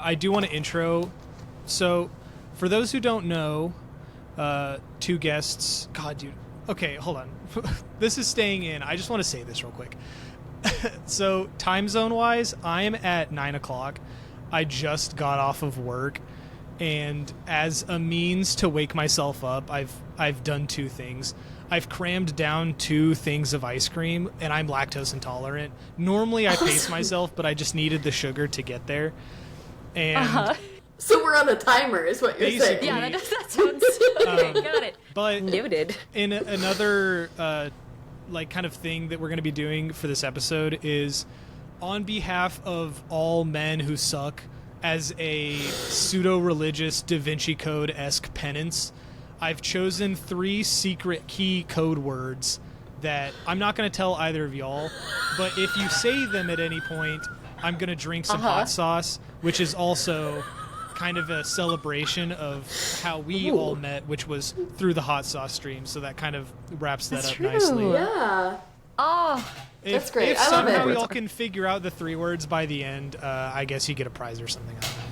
I do want to intro. So, for those who don't know, two guests. God, dude. Okay, hold on. This is staying in. I just want to say this real quick. So, time zone wise, I am at 9 o'clock. I just got off of work, and as a means to wake myself up, I've done two things. I've crammed down 2 things of ice cream, and I'm lactose intolerant. Normally, I pace myself, but I just needed the sugar to get there. And so we're on a timer, is what you're saying. Yeah, that sounds okay. Got it. But noted. In another like kind of thing that we're going to be doing for this episode is, on behalf of all men who suck, as a pseudo-religious Da Vinci Code-esque penance, I've chosen 3 secret key code words that I'm not going to tell either of y'all, but if you say them at any point, I'm going to drink some hot sauce, which is also kind of a celebration of how we all met, which was through the hot sauce stream. So that kind of wraps that up nicely. Yeah. Oh, that's great. If I love somehow it. y'all can figure out the 3 words by the end, I guess you get a prize or something. I don't know.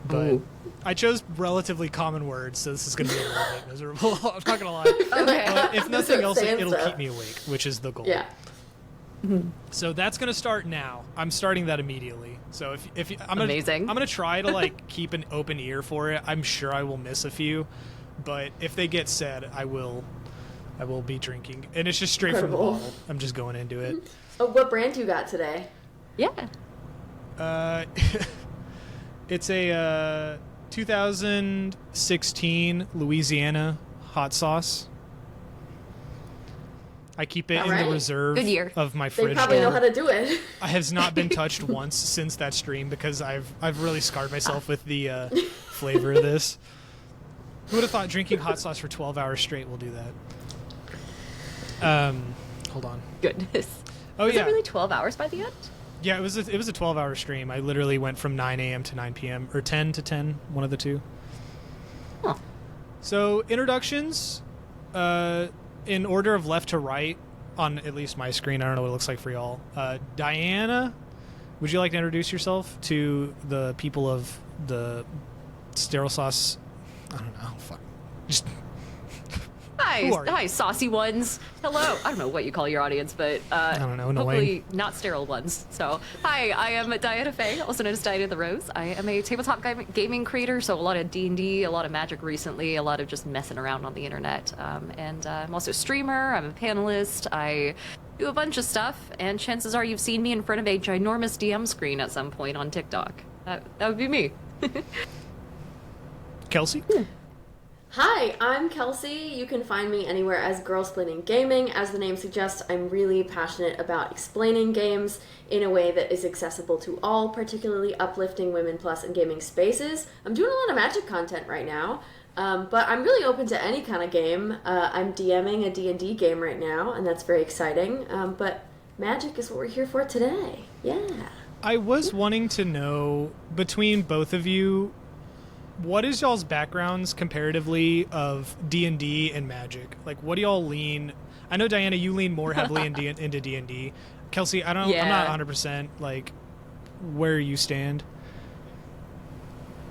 But Ooh. I chose relatively common words, so this is going to be a little bit miserable. I'm not going to lie. okay. But if nothing else, it'll Stanza. keep me awake, which is the goal. Yeah. So that's going to start now. I'm starting that immediately. So if I'm Amazing. I'm going to try to like keep an open ear for it. I'm sure I will miss a few, but if they get said, I will be drinking, and it's just straight Incredible. from the bottle. I'm just going into it. Oh, what brand you got today? Yeah. It's a 2016 Louisiana hot sauce. I keep it in the reserve Good year. of my They fridge. probably know how to do it. I has not been touched once since that stream because I've really scarred myself with the flavor of this. Who would have thought drinking hot sauce for 12 hours straight will do that? Hold on. Goodness. Oh Was yeah. it really 12 hours by the end? Yeah, it was a 12-hour stream. I literally went from 9 a.m. to 9 p.m. or 10 to 10, one of the two. Huh. So introductions, in order of left to right on at least my screen. I don't know what it looks like for y'all. Diana, would you like to introduce yourself to the people of the Sterile Sauce? I don't know. Fuck. Just Who are you? Hi, saucy ones. Hello. I don't know what you call your audience, but I don't know. hopefully not sterile ones. So, hi, I am Diana Faye, also known as DianaOfTheRose. I am a tabletop gaming creator, so a lot of D&D, a lot of Magic recently, a lot of just messing around on the internet. And I'm also a streamer. I'm a panelist. I do a bunch of stuff, and chances are you've seen me in front of a ginormous DM screen at some point on TikTok. That would be me. Kelsey? Hi, I'm Kelsey. You can find me anywhere as Girlsplaining.Gaming. As the name suggests, I'm really passionate about explaining games in a way that is accessible to all, particularly uplifting women plus in gaming spaces. I'm doing a lot of Magic content right now, but I'm really open to any kind of game. I'm DMing a D&D game right now, and that's very exciting. But Magic is what we're here for today. Yeah. I was wanting to know, between both of you, what is y'all's backgrounds comparatively of D&D and Magic? Like, what do y'all lean? I know, Diana, you lean more heavily into D&D. Kelsey, I'm not 100% like where you stand.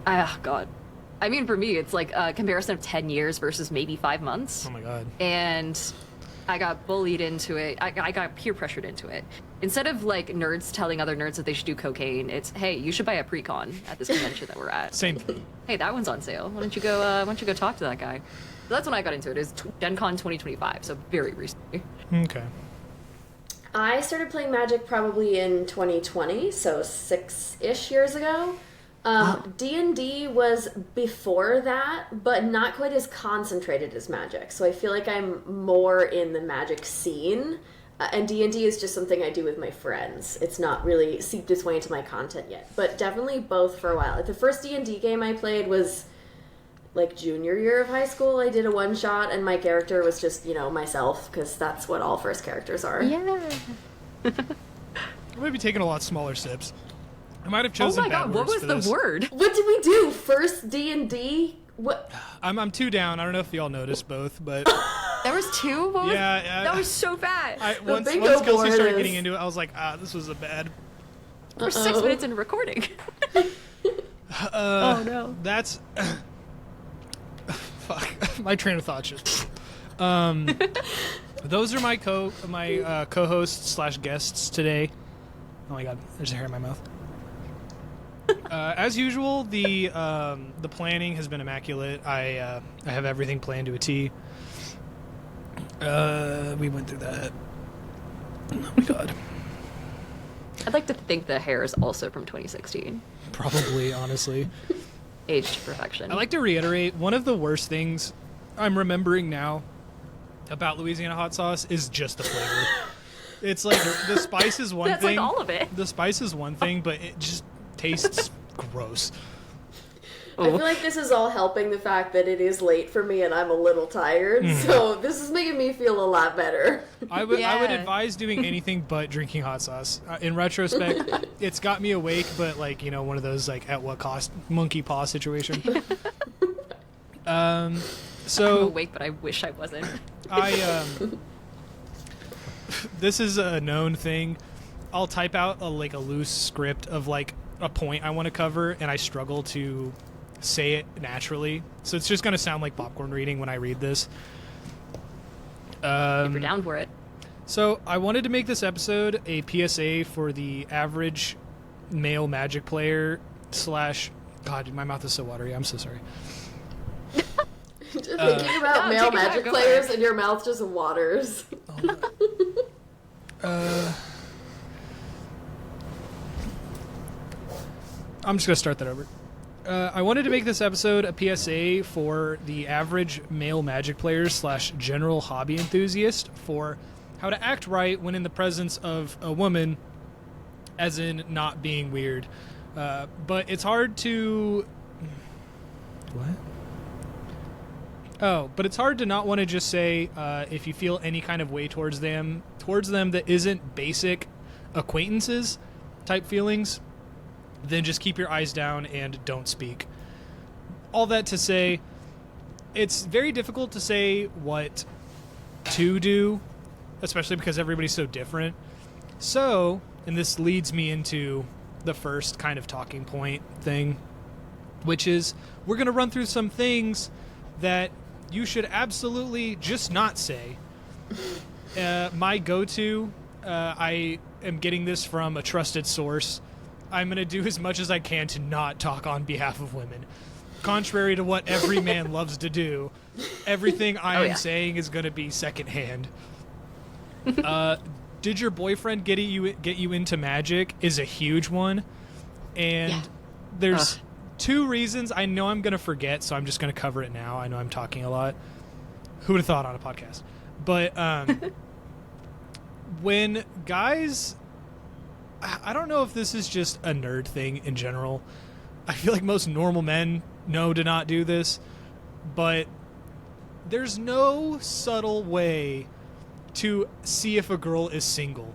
Ah, God. I mean, for me, it's like a comparison of 10 years versus maybe 5 months. Oh my God. And I got bullied into it. I got peer pressured into it. Instead of like nerds telling other nerds that they should do cocaine, it's, hey, you should buy a pre-con at this convention that we're at. Same thing. Hey, that one's on sale. Why don't you go talk to that guy? So that's when I got into it. It was Gen Con 2025, so very recently. Okay. I started playing Magic probably in 2020, so 6-ish years ago. D&D was before that, but not quite as concentrated as Magic. So I feel like I'm more in the Magic scene. And D&D is just something I do with my friends. It's not really seeped its way into my content yet. But definitely both for a while. Like the first D&D game I played was like junior year of high school. I did a one-shot, and my character was just, myself, because that's what all first characters are. Yeah. I might be taking a lot smaller sips. I might have chosen Oh my God, what was the word? What did we do? First D&D? What? I'm 2 down. I don't know if y'all noticed both, but There was 2? What was, yeah, that was so bad. Once bingo Kelsey board started is- getting into it, I was like, this was a bad. We're 6 minutes into recording. Oh no. That's fuck. My train of thought just. Those are my co-hosts / guests today. Oh my god, there's a hair in my mouth. As usual, the planning has been immaculate. I have everything planned to a T. We went through that. Oh my god. I'd like to think the hair is also from 2016. Probably, honestly. Aged to perfection. I like to reiterate, one of the worst things I'm remembering now about Louisiana hot sauce is just the flavor. It's like the spice is one That's thing. like all of it. The spice is one thing, but it just tastes gross. I feel like this is all helping the fact that it is late for me and I'm a little tired, so this is making me feel a lot better. I would advise doing anything but drinking hot sauce. In retrospect, it's got me awake, but like, you know, one of those like at what cost monkey paw situation. So I'm awake, but I wish I wasn't. This is a known thing. I'll type out a loose script of like a point I want to cover, and I struggle to say it naturally, so it's just going to sound like popcorn reading when I read this. If you're down for it. So I wanted to make this episode a PSA for the average male Magic player / God, my mouth is so watery. I'm so sorry. Just thinking about male Magic players and your mouth just waters. I'm just going to start that over. I wanted to make this episode a PSA for the average male Magic players / general hobby enthusiast for how to act right when in the presence of a woman, as in not being weird. But it's hard to... What? Oh, but it's hard to not want to just say if you feel any kind of way towards them that isn't basic acquaintances type feelings, then just keep your eyes down and don't speak. All that to say, it's very difficult to say what to do, especially because everybody's so different. So, and this leads me into the first kind of talking point thing, which is we're going to run through some things that you should absolutely just not say. My go-to, I am getting this from a trusted source. I'm going to do as much as I can to not talk on behalf of women. Contrary to what every man loves to do, everything I am saying is going to be secondhand. Did your boyfriend get you into Magic is a huge one. And there's two reasons. I know I'm going to forget, so I'm just going to cover it now. I know I'm talking a lot. Who would have thought on a podcast? But when guys... I don't know if this is just a nerd thing in general. I feel like most normal men know to not do this, but there's no subtle way to see if a girl is single.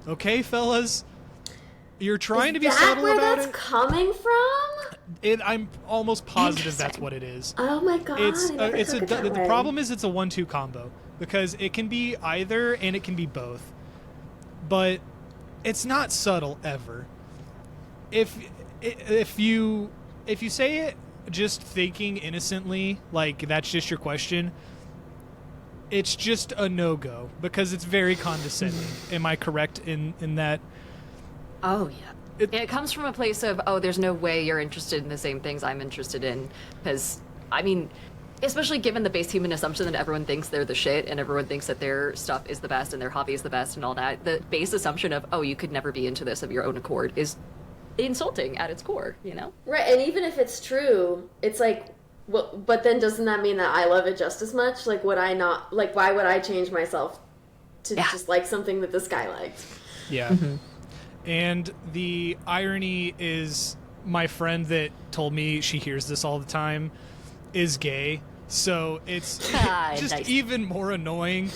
Okay, fellas? You're trying to be subtle about it. Is that where that's coming from? I'm almost positive that's what it is. Oh my god! The problem is it's a 1-2 combo because it can be either and it can be both, but it's not subtle ever. If you say it just thinking innocently, like that's just your question, it's just a no-go because it's very condescending. Am I correct in that? Oh, yeah. It comes from a place of, there's no way you're interested in the same things I'm interested in. Because, I mean, especially given the base human assumption that everyone thinks they're the shit and everyone thinks that their stuff is the best and their hobby is the best and all that, the base assumption of, you could never be into this of your own accord is insulting at its core, you know? Right, and even if it's true, it's like, well, but then doesn't that mean that I love it just as much? Like, would I not, like, why would I change myself to just like something that this guy liked? Yeah. Mm-hmm. And the irony is my friend that told me she hears this all the time is gay. So it's just nice. Even more annoying.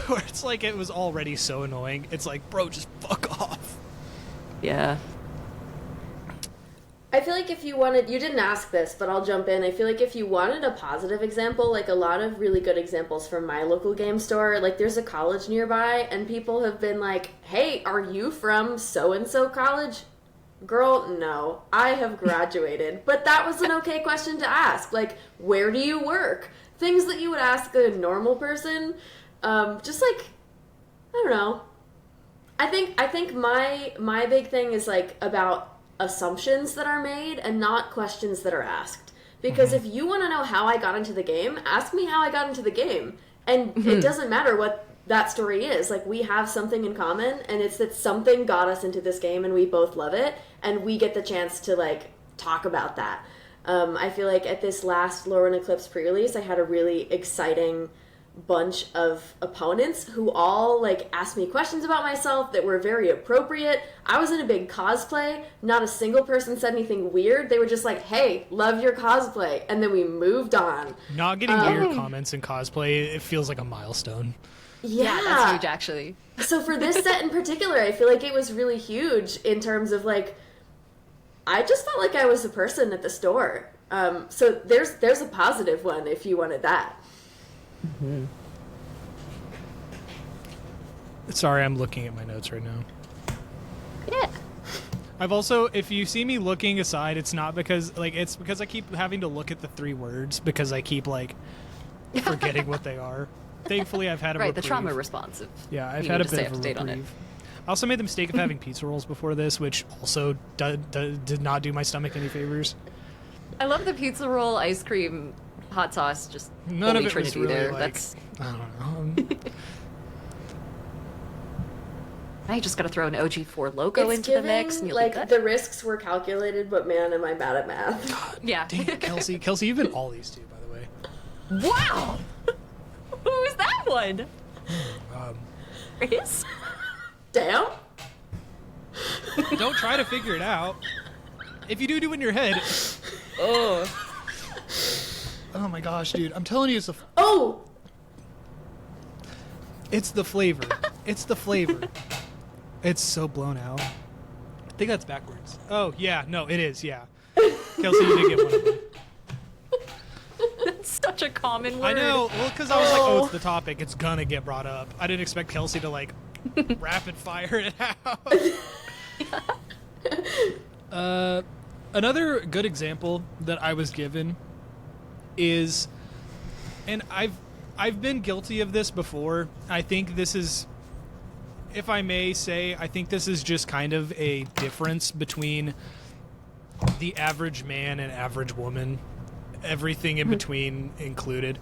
Where it's like it was already so annoying. It's like, bro, just fuck off. Yeah. I feel like if you wanted, you didn't ask this, but I'll jump in. I feel like if you wanted a positive example, like a lot of really good examples from my local game store, like there's a college nearby and people have been like, hey, are you from so-and-so college? girl, no, I have graduated. But that was an okay question to ask. Like, where do you work? Things that you would ask a normal person. Just like, I don't know. I think my big thing is like about assumptions that are made and not questions that are asked. Because if you want to know how I got into the game, ask me how I got into the game. And it doesn't matter what that story is. Like, we have something in common, and it's that something got us into this game and we both love it, and we get the chance to like talk about that. I feel like at this last Lore and Eclipse pre-release, I had a really exciting bunch of opponents who all like asked me questions about myself that were very appropriate. I was in a big cosplay. Not a single person said anything weird. They were just like, hey, love your cosplay. And then we moved on. Not getting weird comments in cosplay, it feels like a milestone. Yeah, that's huge, actually. So for this set in particular, I feel like it was really huge in terms of like, I just felt like I was a person at the store. So there's a positive one if you wanted that. Mm-hmm. Sorry, I'm looking at my notes right now. Yeah. I've also, if you see me looking aside, it's not because, like, it's because I keep having to look at the 3 words because I keep, like, forgetting what they are. Thankfully, I've had a reprieve. The trauma responsive. Yeah, I've had a bit of a reprieve. I also made the mistake of having pizza rolls before this, which also did not do my stomach any favors. I love the pizza roll, ice cream, hot sauce, just none of it Trinity was really there. like, That's... I don't know. I just gotta throw an OG4 logo into the mix, and you'll like be good. the risks were calculated, but man, am I bad at math. God, yeah. Dang it, Kelsey. Kelsey, you've been all these two, by the way. Wow! Who was that one? Chris? Damn. Don't try to figure it out. If you do it in your head. Oh. Oh my gosh, dude. I'm telling you, it's the... Oh! It's the flavor. It's the flavor. It's so blown out. I think that's backwards. Oh, yeah. No, it is, yeah. Kelsey, you did get one of them. That's such a common word. I know. Well, because I was like, oh, it's the topic. It's gonna get brought up. I didn't expect Kelsey to, like, rapid fire it out. Another good example that I was given is, and I've been guilty of this before. I think this is, if I may say, I think this is just kind of a difference between the average man and average woman, everything in between included.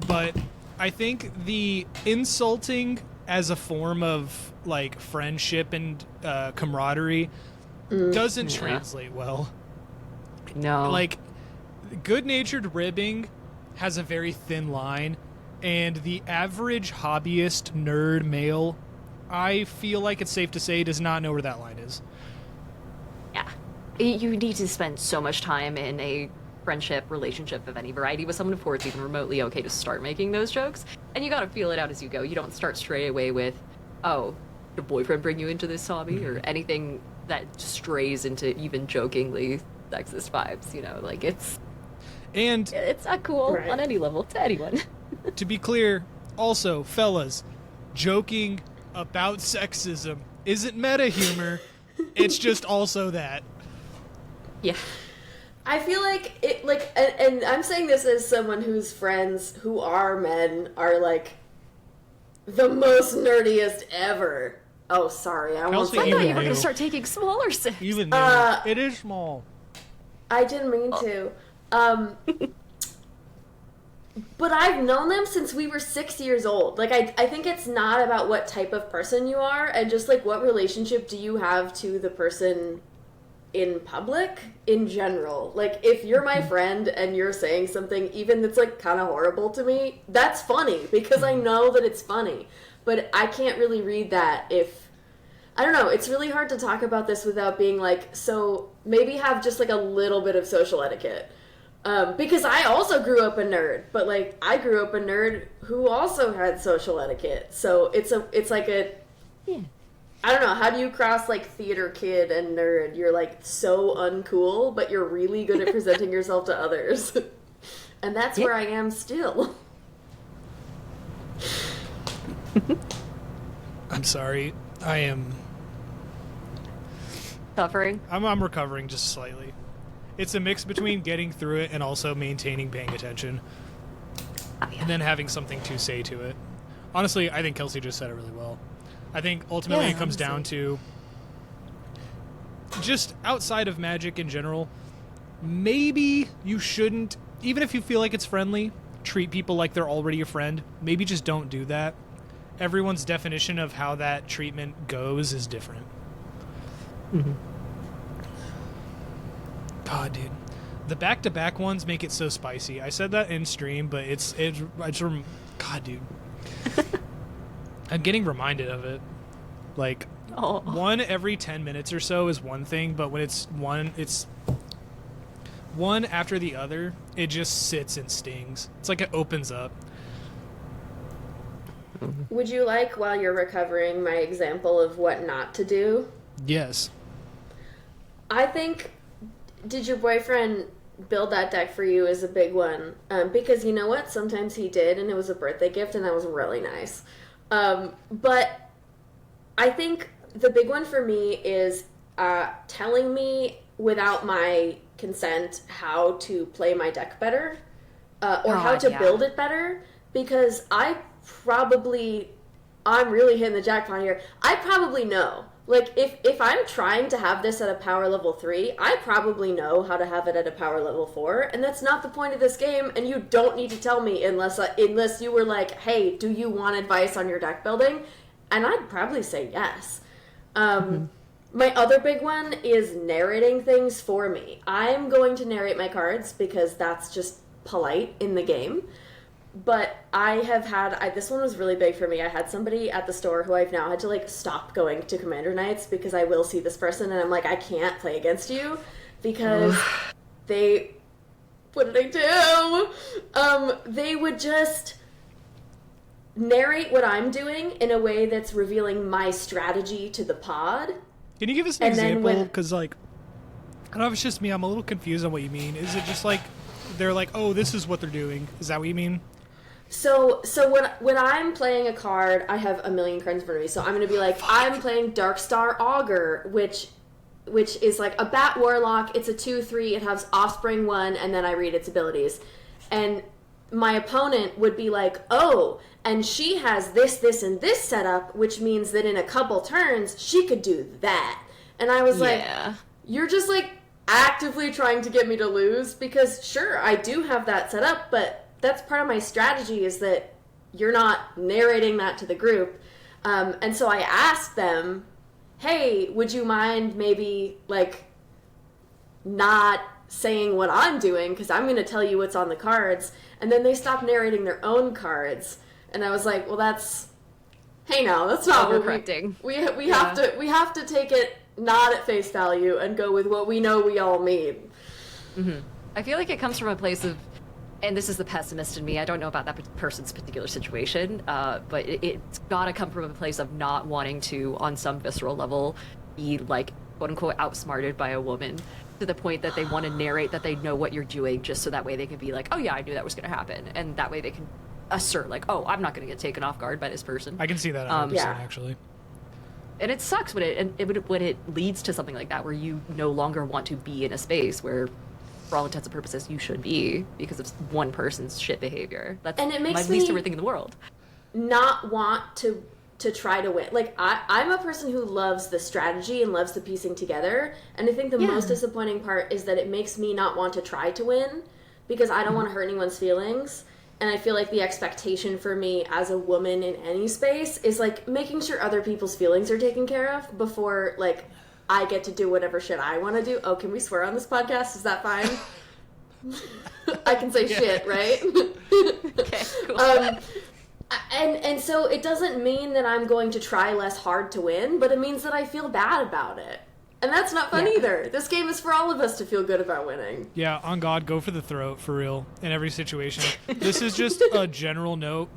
But I think the insulting as a form of like friendship and camaraderie doesn't translate well. No. Like, good-natured ribbing has a very thin line, and the average hobbyist nerd male, I feel like it's safe to say, does not know where that line is. Yeah. You need to spend so much time in a friendship, relationship of any variety with someone before it's even remotely okay to start making those jokes. And you gotta feel it out as you go. You don't start straight away with, oh, your boyfriend bring you into this hobby? Or anything that strays into even jokingly sexist vibes, you know? Like, it's not cool on any level to anyone. To be clear, also, fellas, joking about sexism isn't meta humor. It's just also that. Yeah. I feel like it, like, and I'm saying this as someone whose friends who are men are like the most nerdiest ever. Oh, sorry, I won't Kelsey, say I thought you Even were new. going to start taking smaller sips. Even though it is small. I didn't mean to. But I've known them since we were 6 years old. Like, I think it's not about what type of person you are, and just, like, what relationship do you have to the person in public in general. Like, if you're my friend and you're saying something even that's, like, kind of horrible to me, that's funny, because I know that it's funny. But I can't really read that if... I don't know, it's really hard to talk about this without being like, so maybe have just, like, a little bit of social etiquette. Because I also grew up a nerd, but, like, I grew up a nerd who also had social etiquette. So it's like a... Yeah. I don't know, how do you cross, like, theater kid and nerd? You're, like, so uncool, but you're really good at presenting yourself to others. And that's where I am still. I'm sorry. I am... Suffering? I'm recovering just slightly. It's a mix between getting through it and also maintaining paying attention. And then having something to say to it. Honestly, I think Kelsey just said it really well. I think ultimately it comes down to just outside of Magic in general, maybe you shouldn't, even if you feel like it's friendly, treat people like they're already your friend. Maybe just don't do that. Everyone's definition of how that treatment goes is different. Mm-hmm. God, dude. The back-to-back ones make it so spicy. I said that in stream, but God, dude. I'm getting reminded of it. Like, one every 10 minutes or so is one thing, but when it's one after the other, it just sits and stings. It's like it opens up. Would you like, while you're recovering, my example of what not to do? Yes. I think, did your boyfriend build that deck for you is a big one. Because you know what? Sometimes he did, and it was a birthday gift, and that was really nice. But I think the big one for me is telling me without my consent how to play my deck better, or how to build it better, because I'm really hitting the jackpot here. I probably know. Like, if I'm trying to have this at a power level 3, I probably know how to have it at a power level 4, and that's not the point of this game, and you don't need to tell me unless you were like, hey, do you want advice on your deck building? And I'd probably say yes. My other big one is narrating things for me. I'm going to narrate my cards because that's just polite in the game. But this one was really big for me. I had somebody at the store who I've now had to, like, stop going to Commander Nights because I will see this person and I'm like, I can't play against you because what did I do? They would just narrate what I'm doing in a way that's revealing my strategy to the pod. Can you give us an example? Because, like, I don't know if it's just me. I'm a little confused on what you mean. Is it just like they're like, oh, this is what they're doing? Is that what you mean? So when I'm playing a card, I have a million cards in front of me. So I'm going to be like, I'm playing Darkstar Augur, which is like a Bat Warlock. It's a 2/3. It has Offspring 1, and then I read its abilities. And my opponent would be like, oh, and she has this, this, and this setup, which means that in a couple turns, she could do that. And I was like, you're just, like, actively trying to get me to lose, because sure, I do have that set up, but that's part of my strategy is that you're not narrating that to the group. And so I asked them, hey, would you mind maybe, like, not saying what I'm doing, because I'm going to tell you what's on the cards. And then they stopped narrating their own cards. And I was like, well, that's not what we have to take it not at face value and go with what we know we all mean. Mm-hmm. I feel like it comes from a place of, and this is the pessimist in me, I don't know about that person's particular situation, but it's gotta come from a place of not wanting to, on some visceral level, be, like, quote-unquote outsmarted by a woman, to the point that they want to narrate that they know what you're doing, just so that way they can be like, oh yeah, I knew that was gonna happen, and that way they can assert, like, oh, I'm not gonna get taken off guard by this person. I can see that 100%, actually. And it sucks when it leads to something like that, where you no longer want to be in a space where, for all intents and purposes, you should be, because of one person's shit behavior. That's and it makes my least favorite thing in the world. Not want to try to win. Like, I'm a person who loves the strategy and loves the piecing together, and I think the most disappointing part is that it makes me not want to try to win, because I don't want to hurt anyone's feelings. And I feel like the expectation for me as a woman in any space is, like, making sure other people's feelings are taken care of before, like, I get to do whatever shit I want to do. Oh, can we swear on this podcast? Is that fine? I can say shit, right? Okay, cool. And so it doesn't mean that I'm going to try less hard to win, but it means that I feel bad about it. And that's not fun either. This game is for all of us to feel good about winning. Yeah, on God, go for the throat, for real, in every situation. This is just a general note,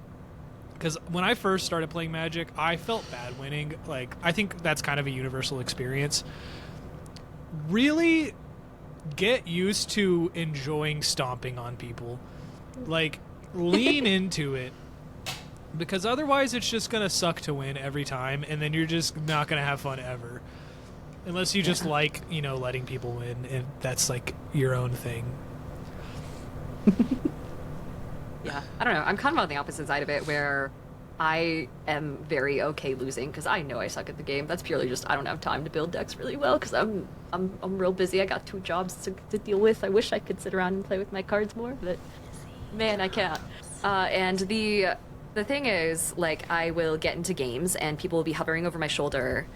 because when I first started playing Magic, I felt bad winning. Like, I think that's kind of a universal experience. Really get used to enjoying stomping on people. Like, lean into it. Because otherwise it's just going to suck to win every time, and then you're just not going to have fun ever. Unless you just like, letting people win, and that's like your own thing. Yeah, I don't know. I'm kind of on the opposite side of it, where I am very okay losing because I know I suck at the game. That's purely just I don't have time to build decks really well because I'm real busy. I got 2 jobs to deal with. I wish I could sit around and play with my cards more, but man, I can't. And the thing is, like, I will get into games and people will be hovering over my shoulder.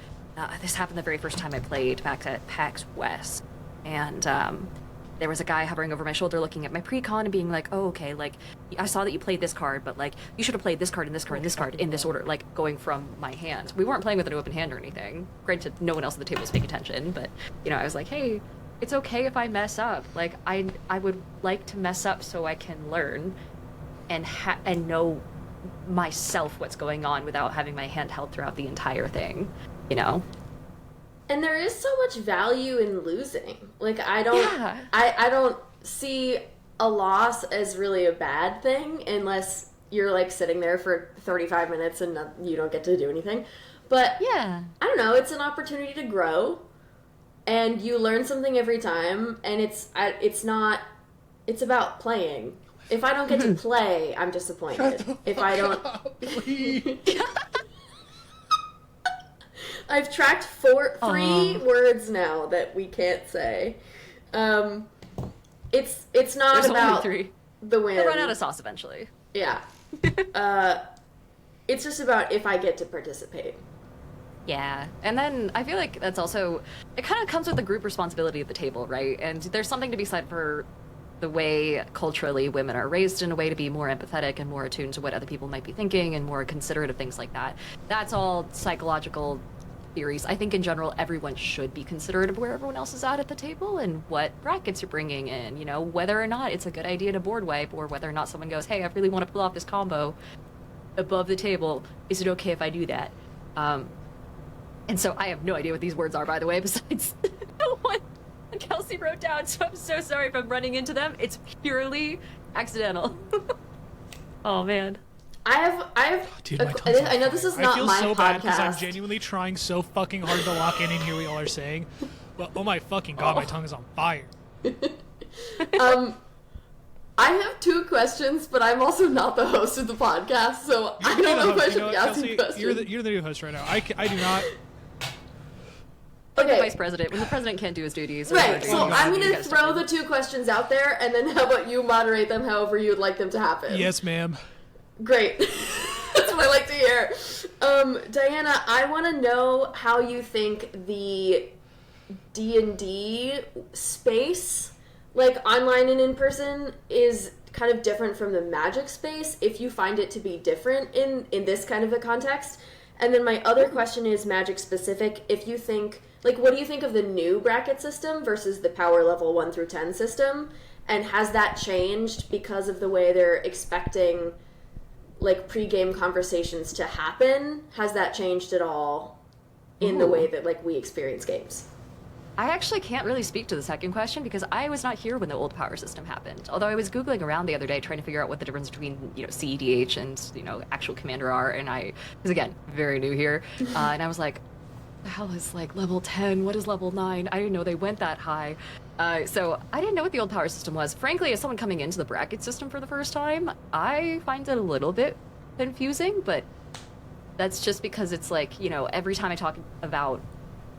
This happened the very first time I played back at PAX West, and there was a guy hovering over my shoulder looking at my pre-con and being like, oh, okay, like, I saw that you played this card, but, like, you should have played this card and this card and this card in this order, like, going from my hand. We weren't playing with an open hand or anything. Granted, no one else at the table was paying attention, but, I was like, hey, it's okay if I mess up. Like, I would like to mess up so I can learn and know myself what's going on without having my hand held throughout the entire thing, And there is so much value in losing. Like, I don't Yeah. I don't see a loss as really a bad thing unless you're like sitting there for 35 minutes and you don't get to do anything. But Yeah. I don't know, it's an opportunity to grow and you learn something every time, and it's about playing. If I don't get to play, I'm disappointed. If I don't I've tracked 3 words now that we can't say. It's not There's about only 3. the win. We'll run out of sauce eventually. Yeah. It's just about if I get to participate. Yeah, and then I feel like that's also, it kind of comes with the group responsibility at the table, right? And there's something to be said for the way culturally women are raised in a way to be more empathetic and more attuned to what other people might be thinking and more considerate of things like that. That's all psychological theories. I think in general, everyone should be considerate of where everyone else is at the table and what brackets you're bringing in, whether or not it's a good idea to board wipe, or whether or not someone goes, hey, I really want to pull off this combo above the table. Is it okay if I do that? And so I have no idea what these words are, by the way, besides the one Kelsey wrote down, so I'm so sorry if I'm running into them. It's purely accidental. Oh, man. Dude, my tongue's on I know fire. this is not my I feel so bad because I'm podcast. genuinely trying so fucking hard to lock in, and here we all are saying, well, oh my fucking god, my tongue is on fire. I have 2 questions, but I'm also not the host of the podcast, so I don't know if I should be asking Kelsey, questions. you're the new host right now. I do not. The Okay, vice president, when the president can't do his duties. right, or so I'm you going to gotta step throw in. the 2 questions out there, and then how about you moderate them however you'd like them to happen? Yes, ma'am. Great. That's what I like to hear. Diana, I want to know how you think the D&D space, like online and in person, is kind of different from the Magic space, if you find it to be different in this kind of a context. And then my other question is Magic specific. If you think, like, what do you think of the new bracket system versus the power level 1 through 10 system? And has that changed because of the way they're expecting, like, pre-game conversations to happen? Has that changed at all in the way that, like, we experience games? I actually can't really speak to the second question because I was not here when the old power system happened. Although I was Googling around the other day trying to figure out what the difference between, CEDH and, actual commander are. And I was, again, very new here. And I was like, the hell is, like, level 10? What is level 9? I didn't know they went that high. So I didn't know what the old power system was. Frankly, as someone coming into the bracket system for the first time, I find it a little bit confusing, but that's just because it's like, every time I talk about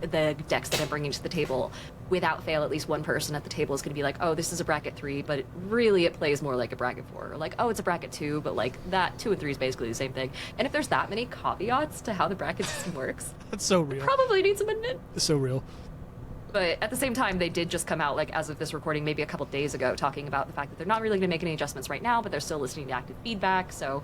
the decks that I'm bringing to the table, without fail, at least one person at the table is going to be like, oh, this is a bracket 3, but it plays more like a bracket 4. Or like, oh, it's a bracket 2, but like that 2 and 3 is basically the same thing. And if there's that many caveats to how the bracket system works, That's so real. probably need some admin. It's so real. But at the same time, they did just come out, like, as of this recording, maybe a couple days ago, talking about the fact that they're not really going to make any adjustments right now, but they're still listening to active feedback. So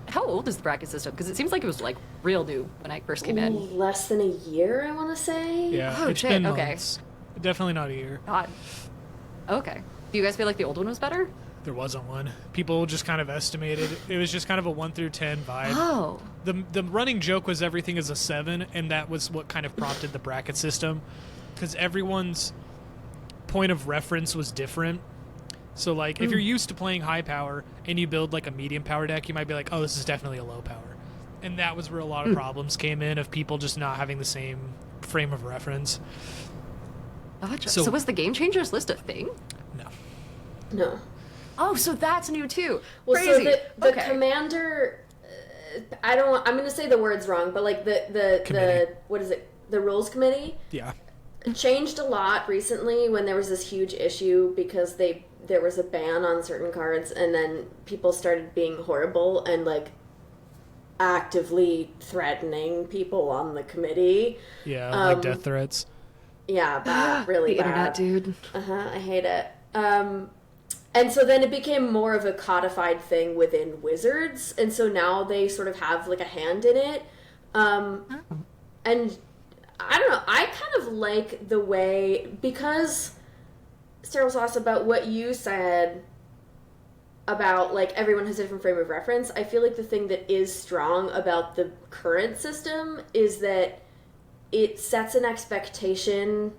how old is the bracket system? Because it seems like it was, like, real new when I first came in. Less than a year, I want to say. Yeah, Oh, it's shit, been okay. months. Definitely not a year. God. Okay. Do you guys feel like the old one was better? There wasn't one. People just kind of estimated. It was just kind of a 1 through 10 vibe. Oh. The running joke was everything is a 7, and that was what kind of prompted the bracket system, because everyone's point of reference was different. So, like, if you're used to playing high power and you build, like, a medium power deck, you might be like, oh, this is definitely a low power. And that was where a lot of problems came in, of people just not having the same frame of reference. Gotcha. So was the Game Changers list a thing? No. No. Oh, so that's new too. Well, Crazy. so the commander, I'm going to say the words wrong, but like the what is it? The rules committee? Yeah. Changed a lot recently when there was this huge issue because there was a ban on certain cards, and then people started being horrible and like actively threatening people on the committee. Yeah, like death threats. Yeah, bad, really the bad. internet, dude. I hate it. And so then it became more of a codified thing within Wizards, and so now they sort of have like a hand in it. And I don't know, I kind of like the way, because Sterile Sauce, about what you said about like everyone has a different frame of reference, I feel like the thing that is strong about the current system is that it sets an expectation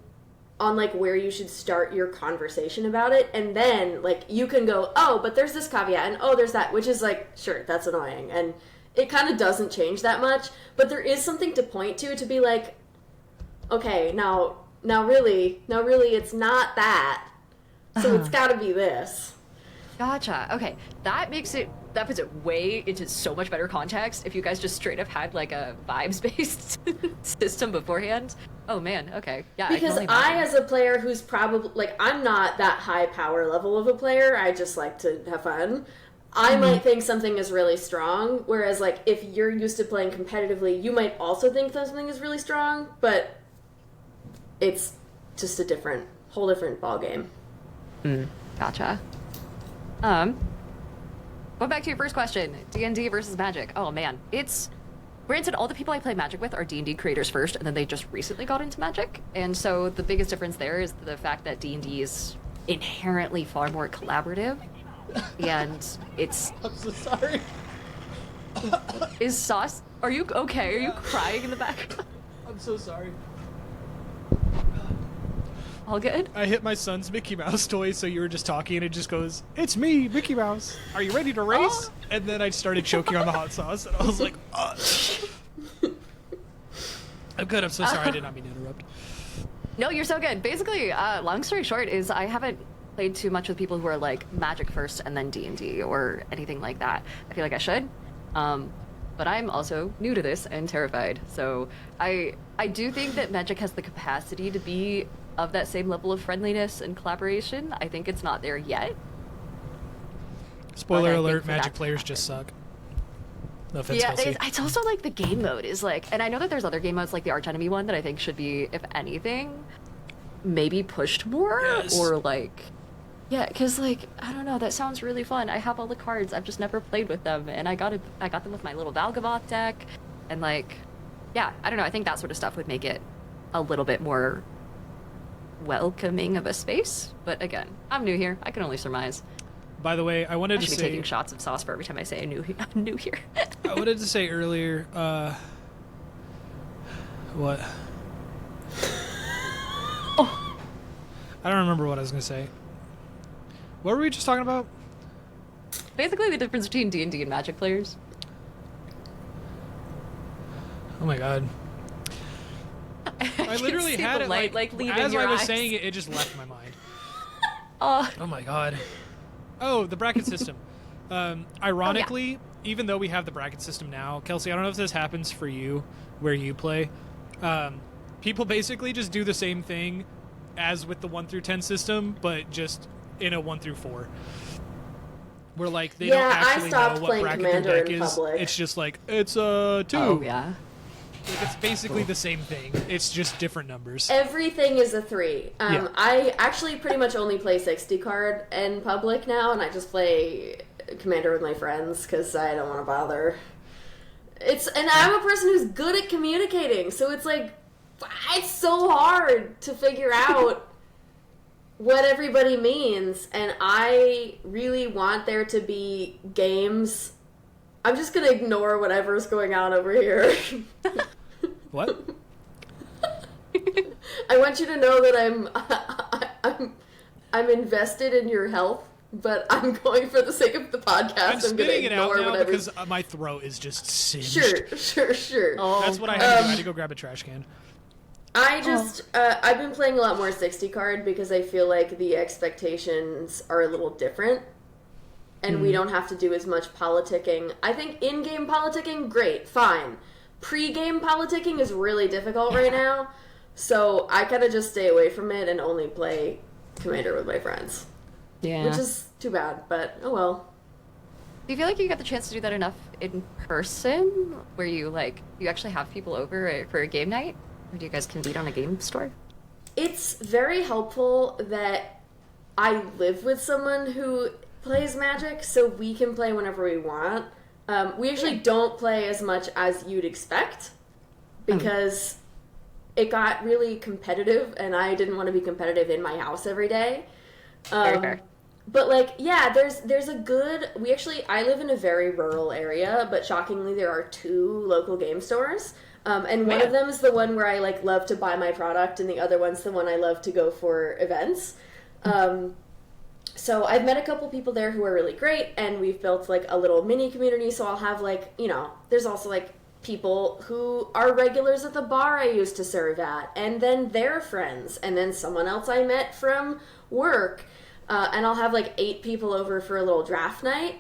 on like where you should start your conversation about it, and then like you can go, oh, but there's this caveat, and oh, there's that, which is like, sure, that's annoying, and it kind of doesn't change that much, but there is something to point to be like, okay, now really it's not that, so it's got to be this. Gotcha. Okay, that puts it way into so much better context if you guys just straight up had like a vibes-based system beforehand. Oh man, okay. Yeah, because I as a player who's probably, like, I'm not that high power level of a player, I just like to have fun. I might think something is really strong, whereas, like, if you're used to playing competitively, you might also think that something is really strong, but it's just a whole different ballgame. Gotcha. Going back to your first question, D&D versus Magic. Oh man, it's... Granted, all the people I play Magic with are D&D creators first, and then they just recently got into Magic. And so the biggest difference there is the fact that D&D is inherently far more collaborative. And it's... I'm so sorry. Is Sauce... Are you okay? Are you crying in the back? I'm so sorry. All good? I hit my son's Mickey Mouse toy, so you were just talking, and it just goes, "It's me, Mickey Mouse. Are you ready to race?" And then I started choking on the hot sauce, and I was like, I'm good. I'm so sorry. I did not mean to interrupt. No, you're so good. Basically, long story short is I haven't played too much with people who are like Magic first and then D&D or anything like that. I feel like I should. But I'm also new to this and terrified. So I do think that Magic has the capacity to be of that same level of friendliness and collaboration. I think it's not there yet. Spoiler alert, Magic players just suck. No offense, yeah, Kelsey. it's also like the game mode is like, and I know that there's other game modes like the Arch Enemy one that I think should be, if anything, maybe pushed more. Yes. Or like, yeah, because like, I don't know, that sounds really fun. I have all the cards, I've just never played with them, and I got them with my little Valgavoth deck, and like, yeah, I don't know, I think that sort of stuff would make it a little bit more welcoming of a space. But again, I'm new here, I can only surmise. By the way, I wanted I to should say... be taking shots of sauce for every time I say I'm new here. I wanted to say earlier, what? Oh. I don't remember what I was going to say. What were we just talking about? Basically the difference between D&D and Magic players. Oh my god. I literally had it light, like leaving as your I was eyes. saying it, it just left my mind. Oh my god. Oh, the bracket system. Ironically, even though we have the bracket system now, Kelsey, I don't know if this happens for you where you play. People basically just do the same thing as with the 1 through 10 system, but just in a 1 through 4. Where like they don't actually know what bracket Commander their deck in is. public. It's just like it's 2. Oh yeah. Like, it's basically the same thing. It's just different numbers. Everything is a 3. Yeah. I actually pretty much only play 60 card in public now, and I just play Commander with my friends because I don't want to bother. And I'm a person who's good at communicating, so it's like, it's so hard to figure out what everybody means, and I really want there to be games. I'm just gonna ignore whatever's going on over here. What? I want you to know that I'm invested in your health, but I'm going for the sake of the podcast. I'm I'm spitting it out now whatever. because my throat is just singed. Sure. Oh, That's what I had to do. I had to go grab a trash can. I've been playing a lot more 60 card because I feel like the expectations are a little different. And we don't have to do as much politicking. I think in-game politicking, great, fine. Pre-game politicking is really difficult right now. So I kind of just stay away from it and only play Commander with my friends. Yeah. Which is too bad, but oh well. Do you feel like you get the chance to do that enough in person? Where you actually have people over for a game night? Or do you guys convene on a game store? It's very helpful that I live with someone who plays Magic, so we can play whenever we want. We actually don't play as much as you'd expect because it got really competitive, and I didn't want to be competitive in my house every day. Very fair. But there's a good. I live in a very rural area, but shockingly, there are 2 local game stores. And one of them is the one where I love to buy my product, and the other one's the one I love to go for events. So I've met a couple people there who are really great, and we've built a little mini community. So I'll have there's also people who are regulars at the bar I used to serve at, and then their friends, and then someone else I met from work, and I'll have 8 people over for a little draft night.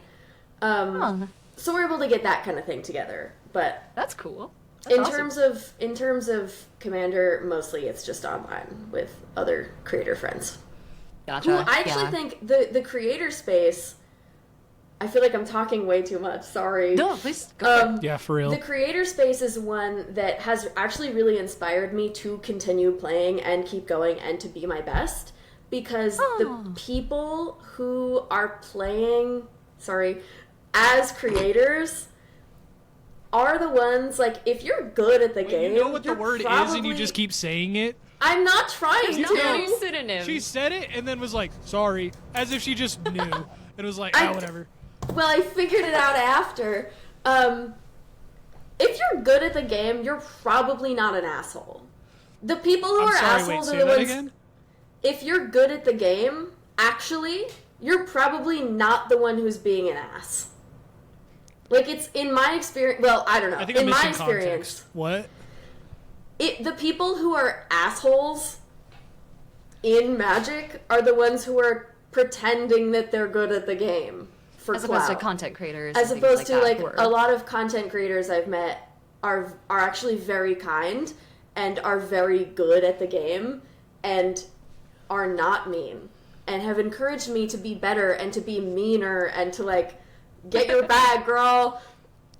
So we're able to get that kind of thing together. But that's cool. That's awesome. in terms of Commander, mostly it's just online with other creator friends. Gotcha. Who I actually think the creator space. I feel like I'm talking way too much. Sorry. No, please go. Yeah, for real. The creator space is one that has actually really inspired me to continue playing and keep going and to be my best, because the people who are playing, as creators are the ones if you're good at the game. You know what the word is, and you just keep saying it. I'm not trying There's to. no synonym. She said it and then was like, sorry, as if she just knew. And was like, whatever. Well, I figured it out after. If you're good at the game, you're probably not an asshole. The people who are assholes are the ones. Again? If you're good at the game, actually, you're probably not the one who's being an ass. It's in my experience. Well, I don't know. I think I'm in my missing experience, context. What? The people who are assholes in Magic are the ones who are pretending that they're good at the game for as clout. opposed to content creators. As opposed to a lot of content creators I've met are actually very kind and are very good at the game and are not mean and have encouraged me to be better and to be meaner and to get your bag, girl,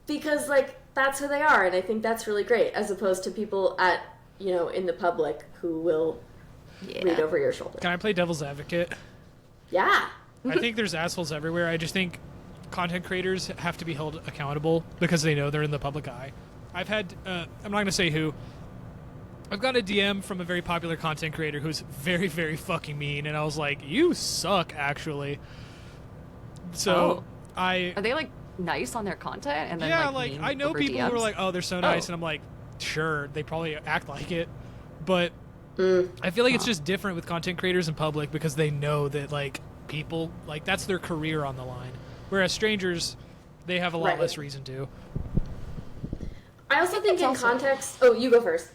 because that's who they are, and I think that's really great, as opposed to people in the public who will read over your shoulder. Can I play devil's advocate? Yeah. I think there's assholes everywhere. I just think content creators have to be held accountable because they know they're in the public eye. I've had, I'm not going to say who, I've got a DM from a very popular content creator who's very, very fucking mean, and I was like, you suck, actually. So, Are they, nice on their content? And then, mean I know over people DMs? who are like, oh, they're so nice, and I'm like, sure, they probably act like it, but I feel like it's just different with content creators in public because they know that, people, that's their career on the line. Whereas strangers, they have a lot less reason to. I also think in context... Oh, you go first.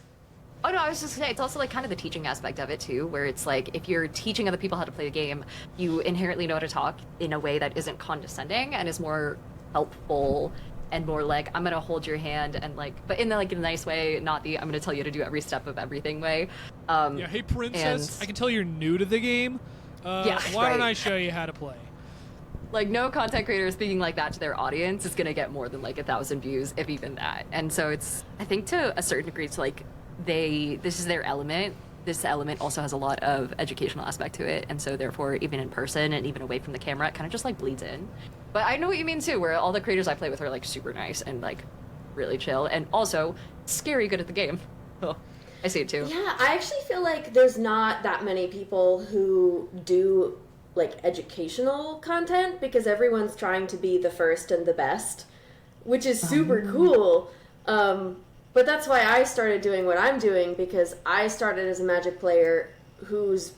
Oh, no, I was just going to say, it's also, kind of the teaching aspect of it, too, where it's if you're teaching other people how to play the game, you inherently know how to talk in a way that isn't condescending and is more helpful and more I'm going to hold your hand and but in in a nice way, not the I'm going to tell you to do every step of everything way. Hey, princess, I can tell you're new to the game. Why don't I show you how to play? No content creator speaking like that to their audience is going to get more than 1,000 views, if even that. And so it's, I think to a certain degree, it's this is their element. This element also has a lot of educational aspect to it, and so therefore, even in person and even away from the camera, it kind of just bleeds in. But I know what you mean too, where all the creators I play with are super nice and really chill, and also scary good at the game. Oh, I see it too. Yeah, I actually feel like there's not that many people who do educational content because everyone's trying to be the first and the best, which is super cool. But that's why I started doing what I'm doing, because I started as a Magic player who's,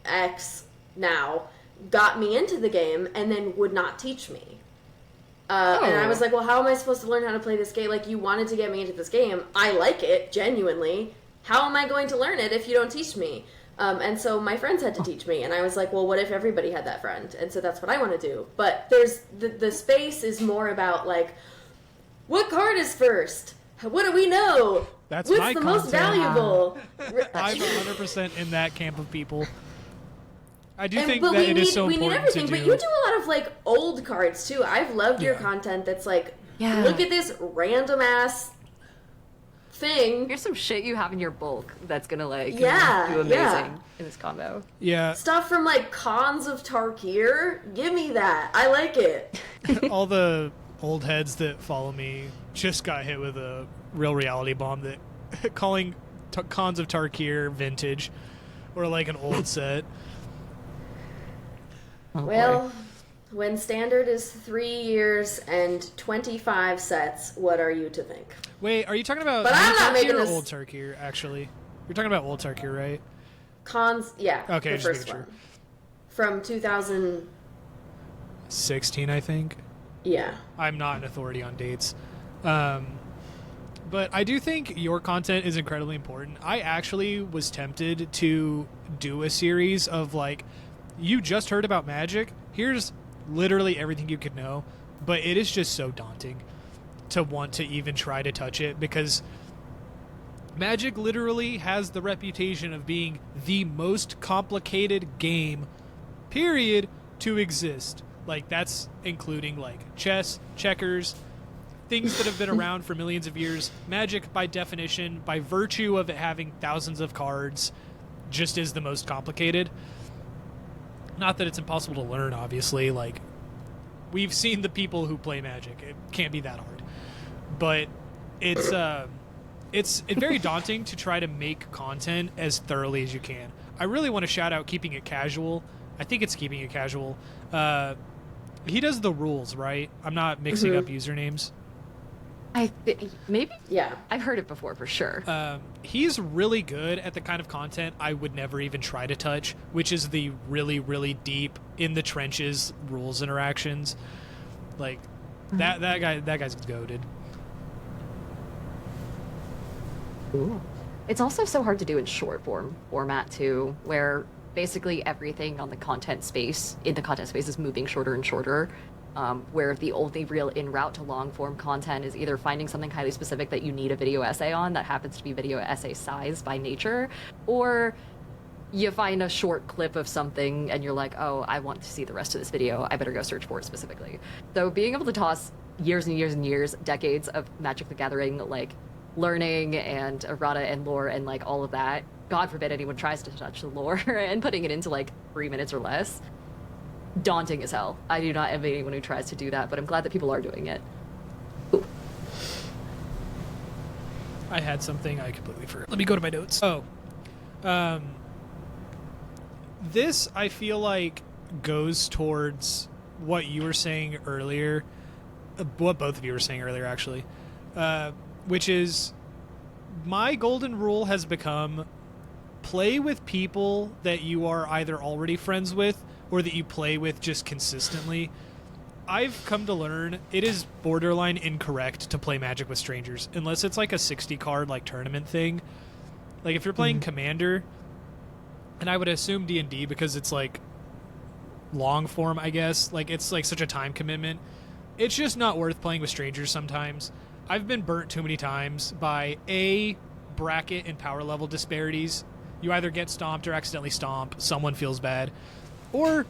ex now got me into the game and then would not teach me. And I was like, well, how am I supposed to learn how to play this game? You wanted to get me into this game. I like it, genuinely. how am I going to learn it if you don't teach me? And so my friends had to teach me, and I was like, well, what if everybody had that friend? And so that's what I want to do. But there's the space is more about like, what card is first? What do we know? That's What's my the content. most valuable? I'm 100% in that camp of people. I do And, think but that we it need, is so we need important everything, to but do. you do a lot of like old cards too. I've loved your Yeah. content that's like, Yeah. look at this random ass thing. Here's some shit you have in your bulk that's gonna like Yeah, do amazing yeah. in this combo. Yeah, Stuff from like Cons of Tarkir. Give me that. I like it. all the old heads that follow me just got hit with a real reality bomb that calling Cons of Tarkir vintage or like an old set. Oh, Well, when standard is 3 years and 25 sets, what are you to think? Wait, are you talking about But I'm new not Tarkir making or this- old Tarkir, actually? You're talking about old Tarkir, right? Cons, yeah, Okay, the just first making sure. one. From 2000, 16, I think. yeah. I'm not an authority on dates. But I do think your content is incredibly important. I actually was tempted to do a series of like, you just heard about Magic. Here's literally everything you could know. But it is just so daunting to want to even try to touch it because Magic literally has the reputation of being the most complicated game, period, to exist. Like, that's including like chess, checkers, things that have been around for millions of years. Magic, by definition, by virtue of it having thousands of cards, just is the most complicated. Not that it's impossible to learn, obviously. Like, we've seen the people who play Magic. It can't be that hard. But it's very daunting to try to make content as thoroughly as you can. I really want to shout out Keeping It Casual. I think it's Keeping It Casual. He does the rules, right? I'm not mixing up usernames. Maybe Yeah. I've heard it before for sure. He's really good at the kind of content I would never even try to touch, which is the really, really deep, in the trenches rules interactions. Like that guy's goated. Ooh. It's also so hard to do in short format too, where basically everything on the content space is moving shorter and shorter. Where the only real in route to long form content is either finding something highly specific that you need a video essay on that happens to be video essay size by nature, or you find a short clip of something and you're like, oh, I want to see the rest of this video. I better go search for it specifically. So being able to toss years and years and years, decades of Magic the Gathering, like learning and errata and lore and like all of that, God forbid anyone tries to touch the lore and putting it into like 3 minutes or less, daunting as hell. I do not envy anyone who tries to do that, but I'm glad that people are doing it. Ooh. I had something I completely forgot. Let me go to my notes. This I feel like goes towards what you were saying earlier, what both of you were saying earlier actually, which is my golden rule has become play with people that you are either already friends with or that you play with just consistently. I've come to learn it is borderline incorrect to play Magic with strangers unless it's like a 60 card like tournament thing. Like if you're playing Commander, and I would assume D&D because it's like long form, I guess, like it's like such a time commitment, it's just not worth playing with strangers sometimes. I've been burnt too many times by bracket and power level disparities. You either get stomped or accidentally stomp, someone feels bad, or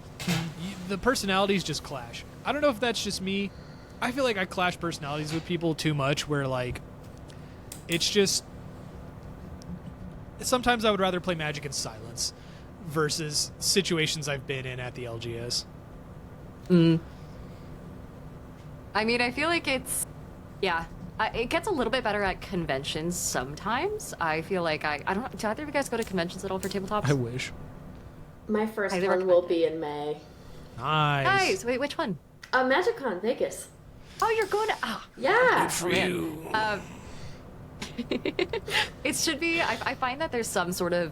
the personalities just clash. I don't know if that's just me. I feel like I clash personalities with people too much where like it's just sometimes I would rather play Magic in silence versus situations I've been in at the LGS. I mean, I feel like it's, yeah, it gets a little bit better at conventions sometimes. I feel like I don't know, do either of you guys go to conventions at all for tabletops? I wish. My first Highly one will recommend be in May. Nice. Nice. Wait, which one? MagicCon Vegas. Oh, you're going to, oh, Yeah. For you. it should be, I find that there's some sort of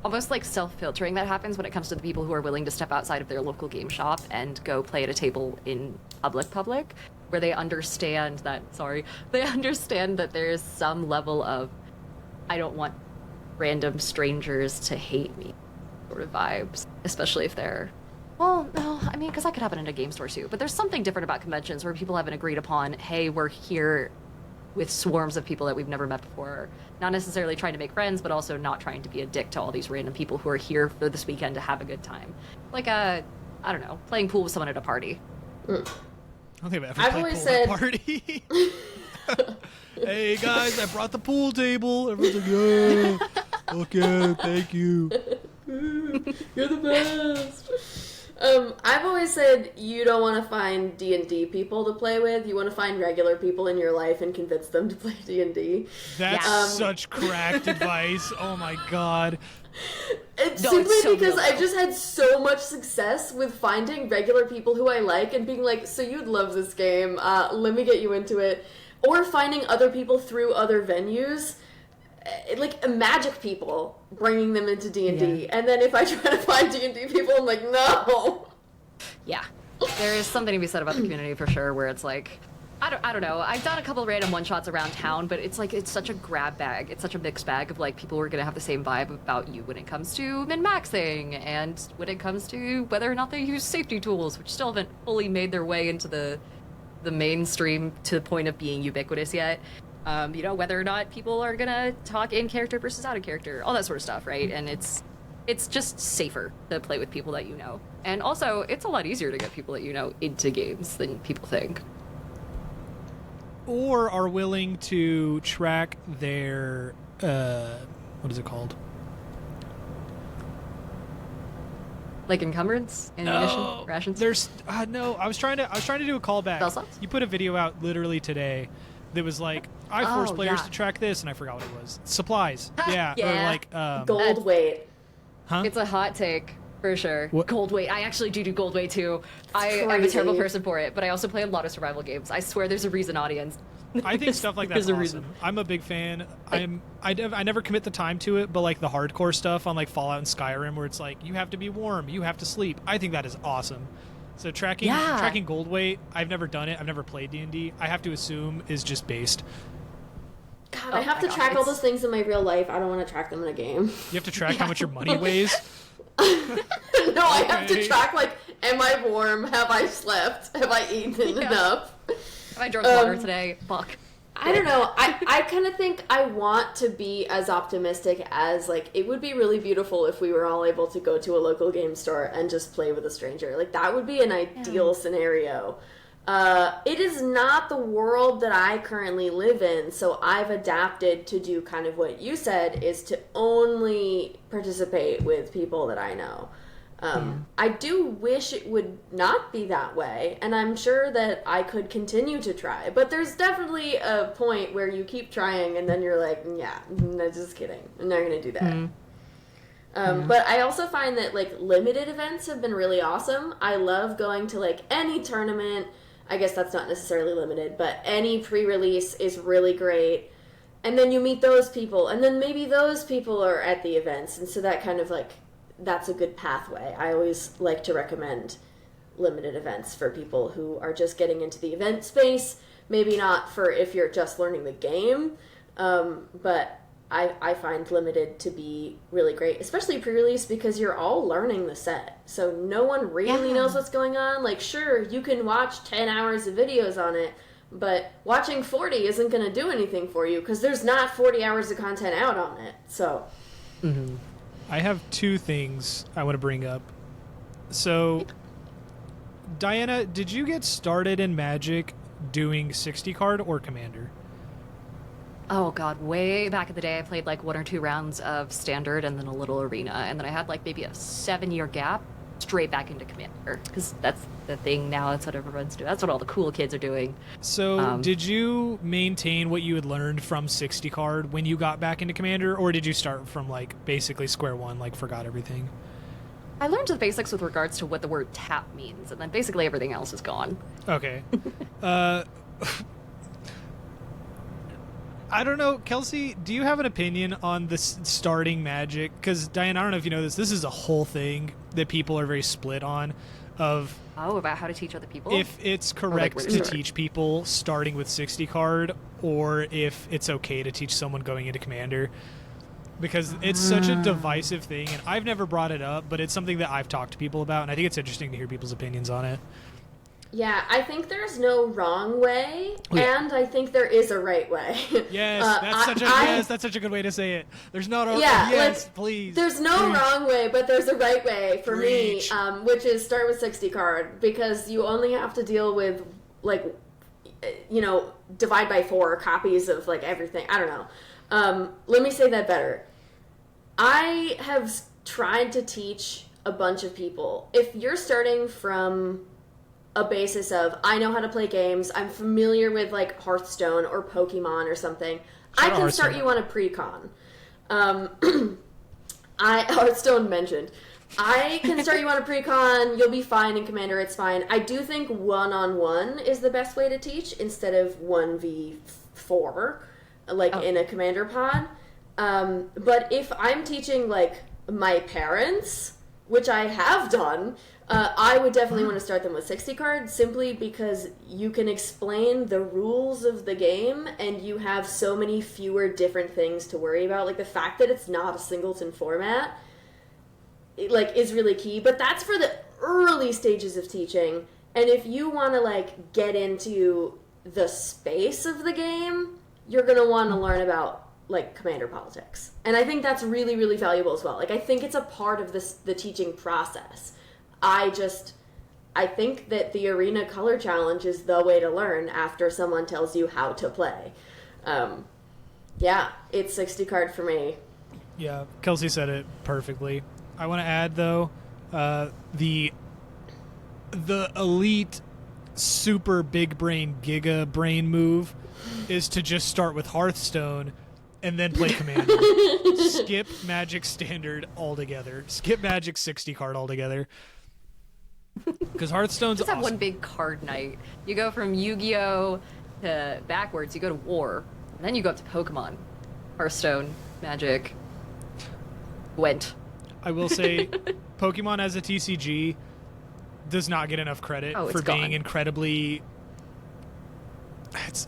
almost like self-filtering that happens when it comes to the people who are willing to step outside of their local game shop and go play at a table in public, where they understand that, they understand that there is some level of, I don't want random strangers to hate me sort of vibes, especially if they're, well, no, I mean, because that could happen in a game store too, but there's something different about conventions where people haven't agreed upon, hey, we're here with swarms of people that we've never met before, not necessarily trying to make friends, but also not trying to be a dick to all these random people who are here for this weekend to have a good time. Like, I don't know, playing pool with someone at a party. I don't think I've ever played pool at a party. Hey guys, I brought the pool table. Everyone's like, yeah, okay, thank you. You're the best. I've always said you don't want to find D&D people to play with. You want to find regular people in your life and convince them to play D&D. That's such cracked advice. Oh my god. Simply because I've just had so much success with finding regular people who I like and being like, so you'd love this game. Let me get you into it. Or finding other people through other venues. Like magic people, bringing them into D&D, and then if I try to find D&D people, I'm like, no. Yeah, there is something to be said about the community for sure, where it's like, I don't know. I've done a couple of random one shots around town, but it's like it's such a grab bag. It's such a mixed bag of like people who are gonna have the same vibe about you when it comes to min-maxing and when it comes to whether or not they use safety tools, which still haven't fully made their way into the mainstream to the point of being ubiquitous yet. You know, whether or not people are gonna talk in character versus out of character, all that sort of stuff, right? And it's just safer to play with people that you know. And also, it's a lot easier to get people that you know into games than people think. Or are willing to track their, what is it called? Like encumbrance? Ammunition? Rations? There's, no, I was trying to do a callback. Spell You put a video out literally today that was like, I force players yeah. to track this, and I forgot what it was. Supplies. Yeah. Yeah. Or like, Gold weight. huh? It's a hot take, for sure. What? Gold weight. I actually do gold weight, too. I'm a terrible person for it, but I also play a lot of survival games. I swear there's a reason, audience. I think stuff like that's There's a awesome. reason. I'm a big fan. I never commit the time to it, but like the hardcore stuff on like Fallout and Skyrim, where it's like you have to be warm, you have to sleep. I think that is awesome. So tracking gold weight, I've never done it. I've never played D&D. I have to assume is just based. God, I have to track all those things in my real life. I don't want to track them in a game. You have to track how much your money weighs. No, I have to track, like, am I warm? Have I slept? Have I eaten enough? Have I drunk water today? Fuck. I don't know. I kind of think I want to be as optimistic as, like, it would be really beautiful if we were all able to go to a local game store and just play with a stranger. Like, that would be an ideal scenario. It is not the world that I currently live in, so I've adapted to do kind of what you said, is to only participate with people that I know. I do wish it would not be that way, and I'm sure that I could continue to try, but there's definitely a point where you keep trying and then you're like, yeah, no, just kidding, I'm not gonna do that. But I also find that, like, limited events have been really awesome. I love going to, like, any tournament. I guess that's not necessarily limited, but any pre-release is really great. And then you meet those people, and then maybe those people are at the events, and so that kind of, like, that's a good pathway. I always like to recommend limited events for people who are just getting into the event space. Maybe not for if you're just learning the game, but I find limited to be really great, especially pre-release, because you're all learning the set. So no one really knows what's going on. Like, sure, you can watch 10 hours of videos on it, but watching 40 isn't going to do anything for you because there's not 40 hours of content out on it. So... I have two things I want to bring up. So, Diana, did you get started in Magic doing 60 card or Commander? Oh god, way back in the day I played like 1 or 2 rounds of Standard and then a little Arena, and then I had like maybe a 7-year gap straight back into Commander, because that's the thing now. That's what everyone's doing. That's what all the cool kids are doing. So did you maintain what you had learned from 60 card when you got back into Commander, or did you start from like basically square one, like forgot everything? I learned the basics with regards to what the word tap means, and then basically everything else is gone. Okay. I don't know, Kelsey, do you have an opinion on this starting Magic? Because, Diane, I don't know if you know this. This is a whole thing that people are very split on. About how to teach other people? If it's correct to teach people starting with 60 card, or if it's okay to teach someone going into Commander. because it's such a divisive thing, and I've never brought it up, but it's something that I've talked to people about, and I think it's interesting to hear people's opinions on it. Yeah, I think there's no wrong way, Yeah. and I think there is a right way. Yes, that's such a good way to say it. There's not a please. There's no wrong way, but there's a right way for Preach. me, which is start with 60 card, because you only have to deal with, like, divide by 4 copies of, like, everything. I don't know. Let me say that better. I have tried to teach a bunch of people. If you're starting from a basis of, I know how to play games, I'm familiar with, like, Hearthstone or Pokemon or something, I can start you on a pre-con. Hearthstone mentioned. I can start you on a pre-con, you'll be fine in Commander, it's fine. I do think one-on-one is the best way to teach instead of 1v4, like in a Commander pod. But if I'm teaching, like, my parents, which I have done, I would definitely want to start them with 60 cards, simply because you can explain the rules of the game and you have so many fewer different things to worry about. Like, the fact that it's not a singleton format, is really key. But that's for the early stages of teaching. And if you want to, like, get into the space of the game, you're going to want to learn about, like, Commander politics. And I think that's really, really valuable as well. Like, I think it's a part of the teaching process. I think that the Arena Color Challenge is the way to learn after someone tells you how to play. It's 60 card for me. Yeah, Kelsey said it perfectly. I want to add, though, the elite super big brain giga brain move is to just start with Hearthstone and then play Commander. Skip Magic Standard altogether. Skip Magic 60 card altogether. Because Hearthstone's Just have awesome. one big card night. You go from Yu-Gi-Oh to backwards. You go to War, and then you go up to Pokemon, Hearthstone, Magic, Gwent. I will say, Pokemon as a TCG does not get enough credit Oh, it's for being gone. incredibly...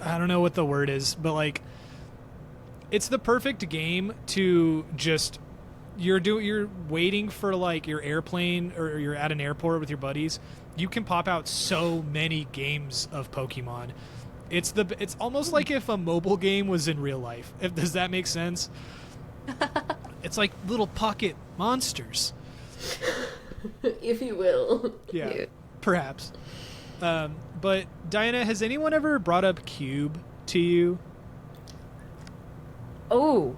I don't know what the word is, but, like, it's the perfect game to just... You're waiting for, like, your airplane, or you're at an airport with your buddies. You can pop out so many games of Pokemon. It's almost like if a mobile game was in real life. Does that make sense? It's like little pocket monsters. If you will. Yeah, Cute. perhaps. But Diana, has anyone ever brought up Cube to you? Oh,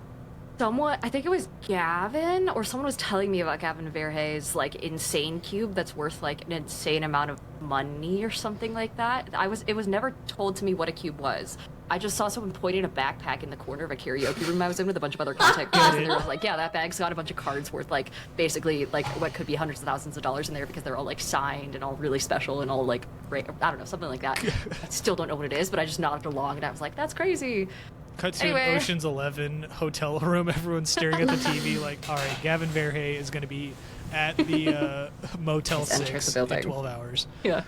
somewhat. I think it was Gavin, or someone was telling me about Gavin Verhey's, like, insane cube that's worth, like, an insane amount of money or something like that. It was never told to me what a cube was. I just saw someone pointing a backpack in the corner of a karaoke room I was in with a bunch of other content creators, and they were like, yeah, that bag's got a bunch of cards worth, like, basically, like, what could be hundreds of thousands of dollars in there, because they're all, like, signed and all really special and all, like, great. I don't know, something like that. I still don't know what it is, but I just nodded along and I was like, that's crazy. Cut to Anyway. an Ocean's 11 hotel room. Everyone's staring at the TV like, all right, Gavin Verhey is going to be at the Motel Just enter the 6 in building. 12 hours. Yeah.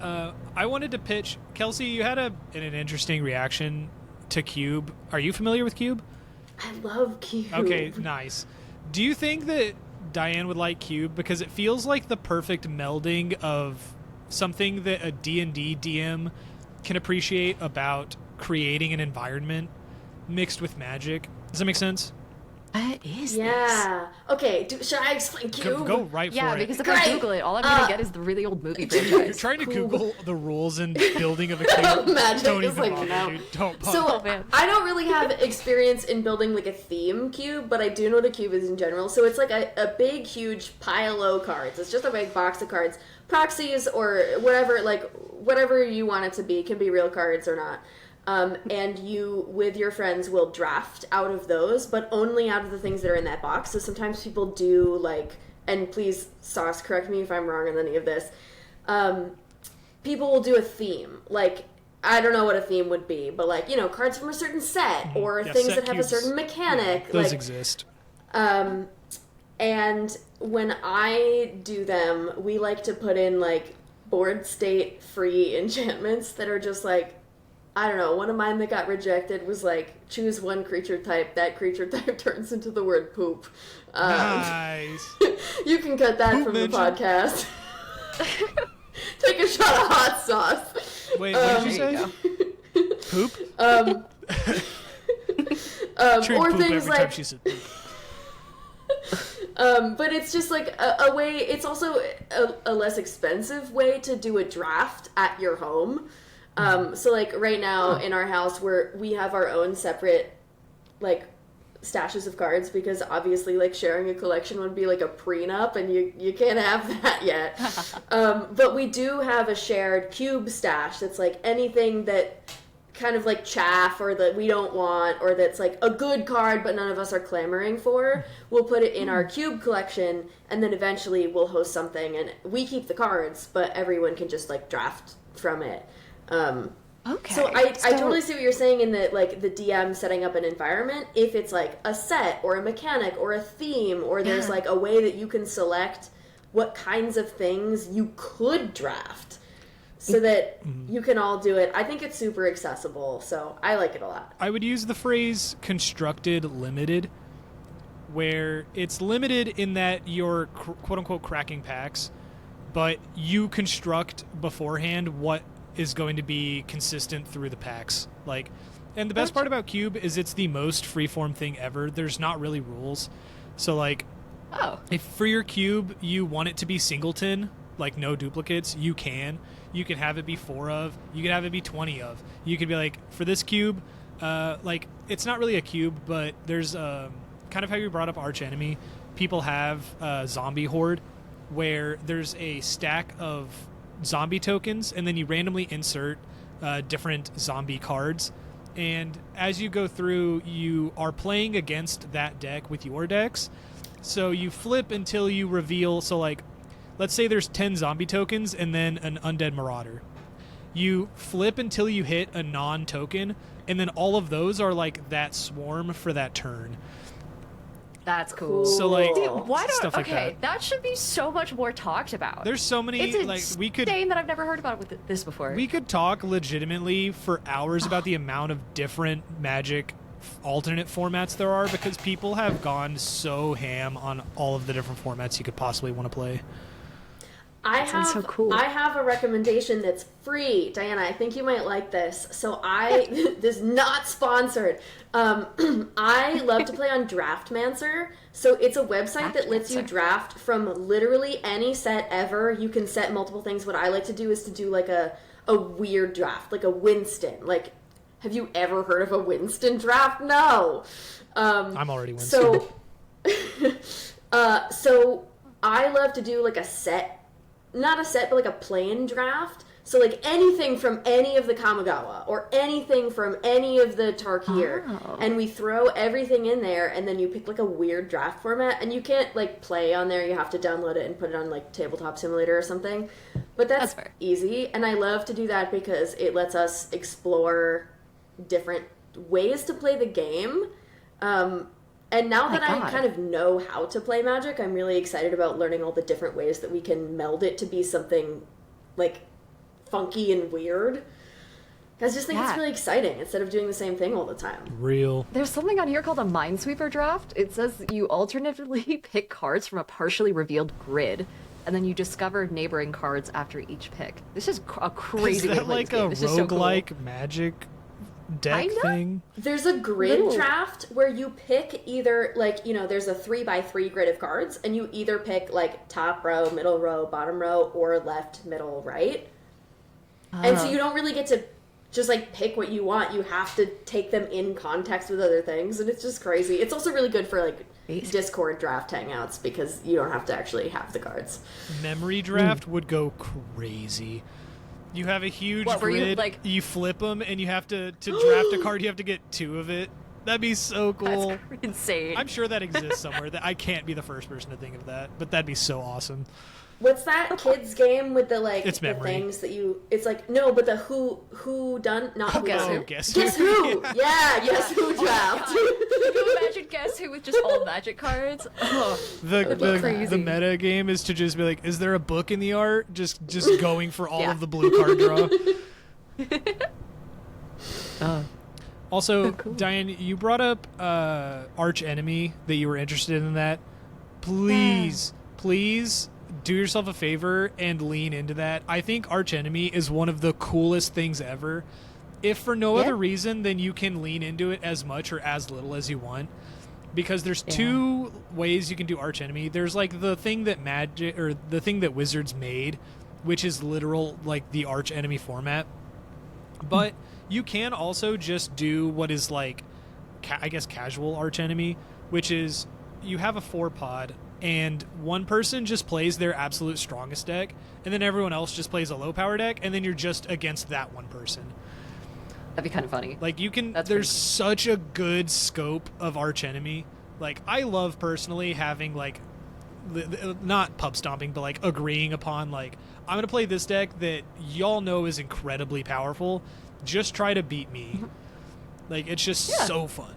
I wanted to pitch... Kelsey, you had an interesting reaction to Cube. Are you familiar with Cube? I love Cube. Okay, nice. Do you think that Diane would like Cube? Because it feels like the perfect melding of something that a D&D DM can appreciate about creating an environment mixed with magic. Does that make sense? What is this? Yeah. Okay, should I explain Cube? Go right Yeah, for it. because if I Google it, all I'm going to get is the really old movie You're franchise. trying to Google the rules and building of a cube. Magic Don't is even like, bother, no. dude. Don't So, bother. man. I don't really have experience in building, like, a theme cube, but I do know what a cube is in general. So it's like a big, huge pile of cards. It's just a big box of cards. Proxies or whatever you want it to be. It can be real cards or not. And you, with your friends, will draft out of those, but only out of the things that are in that box. So sometimes people do, like, and please, Sauce, correct me if I'm wrong on any of this, people will do a theme. Like, I don't know what a theme would be, but, like, cards from a certain set, or Yeah, things set that have cubes. a certain mechanic. Yeah, those like, exist. And when I do them, we like to put in, like, board state free enchantments that are just, like, I don't know, one of mine that got rejected was like, choose one creature type. That creature type turns into the word poop. Nice. You can cut that Poop from mention. the podcast. Take a shot of hot sauce. Wait, what did you say? Poop? Drink Or poop things every like, time she said poop. but it's just like a way, it's also a less expensive way to do a draft at your home. So like right now in our house we have our own separate like stashes of cards, because obviously like sharing a collection would be like a prenup, and you can't have that yet. But we do have a shared cube stash that's like anything that kind of like chaff or that we don't want, or that's like a good card but none of us are clamoring for, we'll put it in our cube collection, and then eventually we'll host something and we keep the cards, but everyone can just like draft from it. Okay. So I totally see what you're saying in the like the DM setting up an environment. If it's like a set or a mechanic or a theme, or there's like a way that you can select what kinds of things you could draft, so that you can all do it. I think it's super accessible, so I like it a lot. I would use the phrase constructed limited, where it's limited in that you're quote-unquote cracking packs, but you construct beforehand what is going to be consistent through the packs. Like, and the best part about Cube is it's the most freeform thing ever. There's not really rules. So like, if for your Cube you want it to be singleton, like no duplicates, you can have it be 4 of, you can have it be 20 of. You could be like, for this cube, like it's not really a cube, but there's kind of how you brought up Arch Enemy. People have Zombie Horde, where there's a stack of zombie tokens, and then you randomly insert different zombie cards. And as you go through, you are playing against that deck with your decks. So you flip until you reveal. So like, let's say there's 10 zombie tokens and then an undead marauder. You flip until you hit a non-token, and then all of those are like that swarm for that turn. That's cool. So like, Why don't, stuff like okay, that. that should be so much more talked about. There's so many, it's like, we could... insane that I've never heard about this before. We could talk legitimately for hours about the amount of different Magic alternate formats there are, because people have gone so ham on all of the different formats you could possibly want to play. Sounds so cool. I have a recommendation that's free, Diana. I think you might like this. So this is not sponsored. I love to play on Draftmancer. So it's a website that lets you draft from literally any set ever. You can set multiple things. What I like to do is to do like a weird draft, like a Winston. Like, have you ever heard of a Winston draft? No. I'm already Winston. So I love to do like a set. Not a set, but like a plain draft. So like anything from any of the Kamigawa or anything from any of the Tarkir. And we throw everything in there, and then you pick like a weird draft format, and you can't like play on there. You have to download it and put it on like Tabletop Simulator or something. But that's easy, and I love to do that because it lets us explore different ways to play the game. And now that I kind of know how to play Magic, I'm really excited about learning all the different ways that we can meld it to be something, like, funky and weird. I just think it's really exciting, instead of doing the same thing all the time. Real. There's something on here called a Minesweeper draft. It says you alternatively pick cards from a partially revealed grid, and then you discover neighboring cards after each pick. This is a crazy Is that like a roguelike Magic deck thing? There's a grid draft where you pick either, like, you know, there's a 3x3 grid of cards, and you either pick like top row, middle row, bottom row, or left, middle, right. And so you don't really get to just like pick what you want. You have to take them in context with other things, and it's just crazy. It's also really good for like Discord draft hangouts, because you don't have to actually have the cards. Memory draft would go crazy. You have a huge grid, you flip them, and you have to draft a card, you have to get 2 of it. That'd be so cool. That's insane. I'm sure that exists somewhere. That I can't be the first person to think of that, but that'd be so awesome. What's that kids game with the like it's the memory. Things that you? It's like no, but the who done not who guess done. who? Guess who? Yeah, guess who draft. Can you imagine Guess Who with just all Magic cards? Oh, the meta game is to just be like, is there a book in the art? Just going for all of the blue card draw. Also, cool. Diane, you brought up Arch Enemy, that you were interested in that. Please do yourself a favor and lean into that. I think Arch Enemy is one of the coolest things ever. If for no other reason, then you can lean into it as much or as little as you want. Because there's two ways you can do Arch Enemy. There's like the thing that the thing that Wizards made, which is literal like the Arch Enemy format. But you can also just do what is like, I guess, casual Arch Enemy, which is you have a 4-pod and one person just plays their absolute strongest deck, and then everyone else just plays a low power deck, and then you're just against that one person. That'd be kind of funny. Like you can, That's there's such a good scope of Arch Enemy. Like I love personally having like, not pub stomping, but like agreeing upon like, I'm going to play this deck that y'all know is incredibly powerful. Just try to beat me. Like it's just so fun.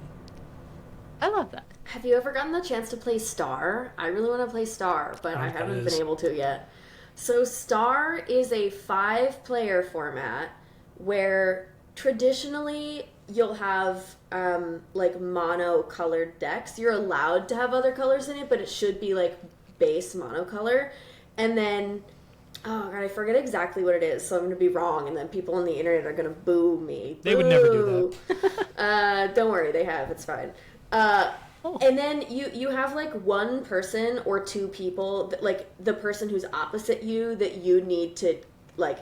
I love that. Have you ever gotten the chance to play Star? I really want to play Star, but I haven't been able to yet. So Star is a 5-player format where traditionally you'll have like mono-colored decks. You're allowed to have other colors in it, but it should be like base monocolor. And then, oh god, I forget exactly what it is, so I'm going to be wrong, and then people on the internet are going to boo me. They would never do that. Don't worry, they have. It's fine. And then you have like one person or two people, that, like the person who's opposite you that you need to like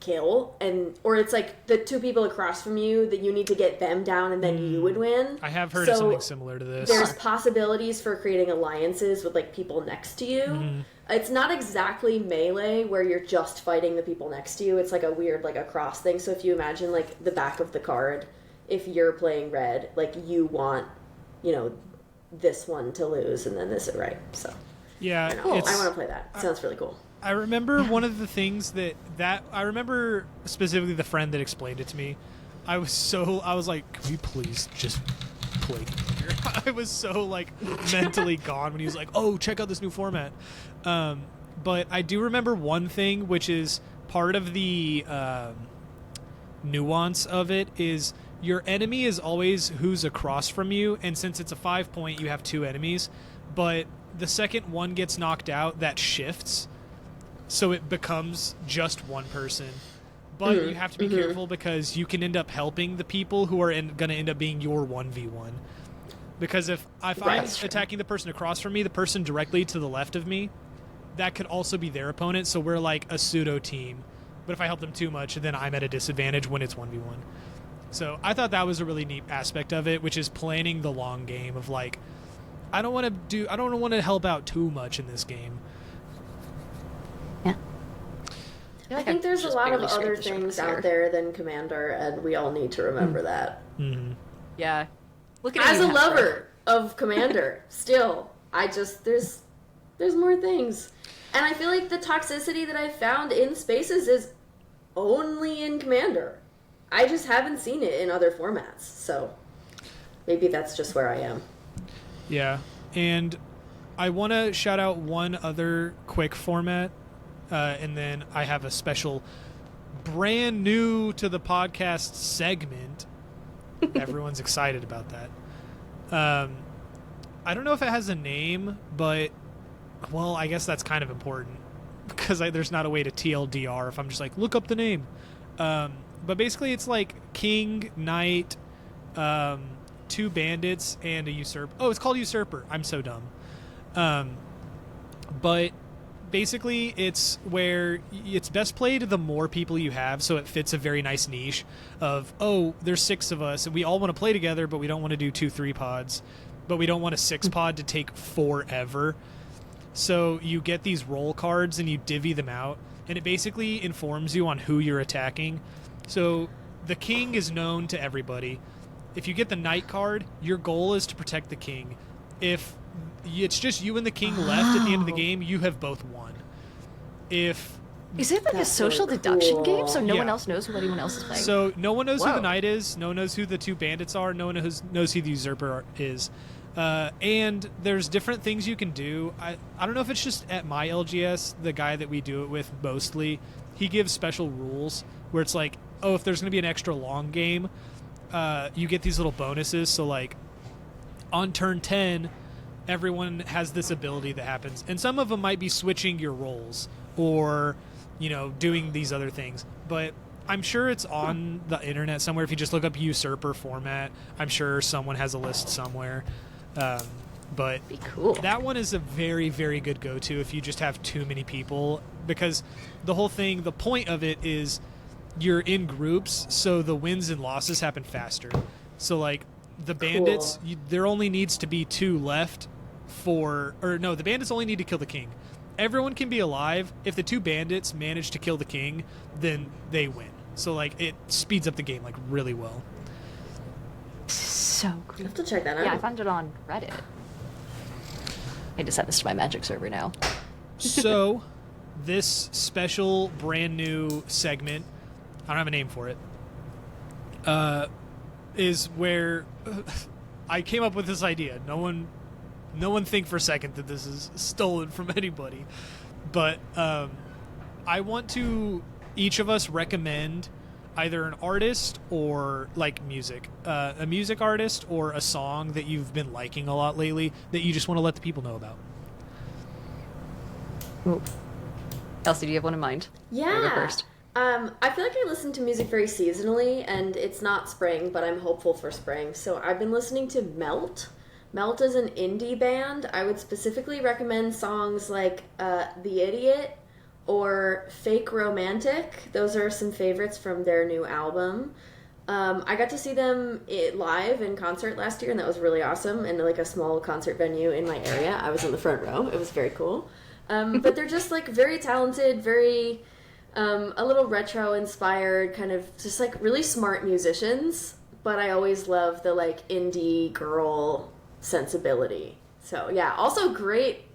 kill, or it's like the two people across from you that you need to get them down and then you would win. I have heard of something similar to this. There's possibilities for creating alliances with like people next to you. It's not exactly melee where you're just fighting the people next to you. It's like a weird like a cross thing. So if you imagine like the back of the card, if you're playing red, like you want, you know, this one to lose and then this is right. So yeah, I want to play that. It sounds really cool. I remember one of the things that I remember specifically the friend that explained it to me. I was like, can we please just play Commander? I was so like mentally gone when he was like, oh, check out this new format. But I do remember one thing, which is part of the nuance of it is your enemy is always who's across from you, and since it's a 5-point, you have 2 enemies, but the second one gets knocked out, that shifts, so it becomes just one person. But you have to be careful because you can end up helping the people who are going to end up being your 1v1. Because if I'm attacking the person across from me, the person directly to the left of me, that could also be their opponent, so we're like a pseudo team. But if I help them too much, then I'm at a disadvantage when it's 1v1. So I thought that was a really neat aspect of it, which is planning the long game of like, I don't want to help out too much in this game. Yeah. I think there's a lot of other things out there than Commander, and we all need to remember that. Mm-hmm. Yeah. Look at As a lover of Commander, still, there's more things. And I feel like the toxicity that I've found in Spaces is only in Commander. I just haven't seen it in other formats, so maybe that's just where I am. Yeah, and I want to shout out one other quick format, and then I have a special brand new to the podcast segment. Everyone's excited about that. I don't know if it has a name, but, well, I guess that's kind of important because there's not a way to TLDR if I'm just like, look up the name. But basically it's like king, knight, 2 bandits, and a usurper. Oh, it's called Usurper. I'm so dumb. But basically it's where it's best played the more people you have, so it fits a very nice niche of, oh, there's 6 of us, and we all want to play together, but we don't want to do 2-3 pods. But we don't want a 6-pod to take forever. So you get these roll cards and you divvy them out, and it basically informs you on who you're attacking. So the king is known to everybody. If you get the knight card, your goal is to protect the king. If it's just you and the king left at the end of the game, you have both won. Is it like a social deduction game, so no one else knows who anyone else is playing? So no one knows who the knight is, no one knows who the 2 bandits are, no one knows who the usurper is. And there's different things you can do. I don't know if it's just at my LGS, the guy that we do it with mostly, he gives special rules where it's like, oh, if there's going to be an extra long game, you get these little bonuses. So like on turn 10, everyone has this ability that happens, and some of them might be switching your roles or, you know, doing these other things. But I'm sure it's on the internet somewhere. If you just look up usurper format, I'm sure someone has a list somewhere. But Be cool. that one is a very, very good go-to if you just have too many people, because the whole thing, the point of it is you're in groups, so the wins and losses happen faster. So like the bandits, there only needs to be 2 left the bandits only need to kill the king. Everyone can be alive. If the 2 bandits manage to kill the king, then they win. So like it speeds up the game like really well. So cool. I have to check that out. Yeah, I found it on Reddit. I just sent this to my Magic server now. So this special brand new segment, I don't have a name for it, is where I came up with this idea. No one think for a second that this is stolen from anybody. But I want to each of us recommend either an artist or like music, a music artist or a song that you've been liking a lot lately that you just want to let the people know about. Ooh. Elsie, do you have one in mind? Yeah. You go first. I feel like I listen to music very seasonally, and it's not spring, but I'm hopeful for spring. So I've been listening to Melt. Melt is an indie band. I would specifically recommend songs like The Idiot or Fake Romantic. Those are some favorites from their new album. I got to see them live in concert last year, and that was really awesome, in like a small concert venue in my area. I was in the front row. It was very cool. But they're just like very talented, very a little retro inspired, kind of just like really smart musicians. But I always love the like indie girl sensibility. So yeah, also great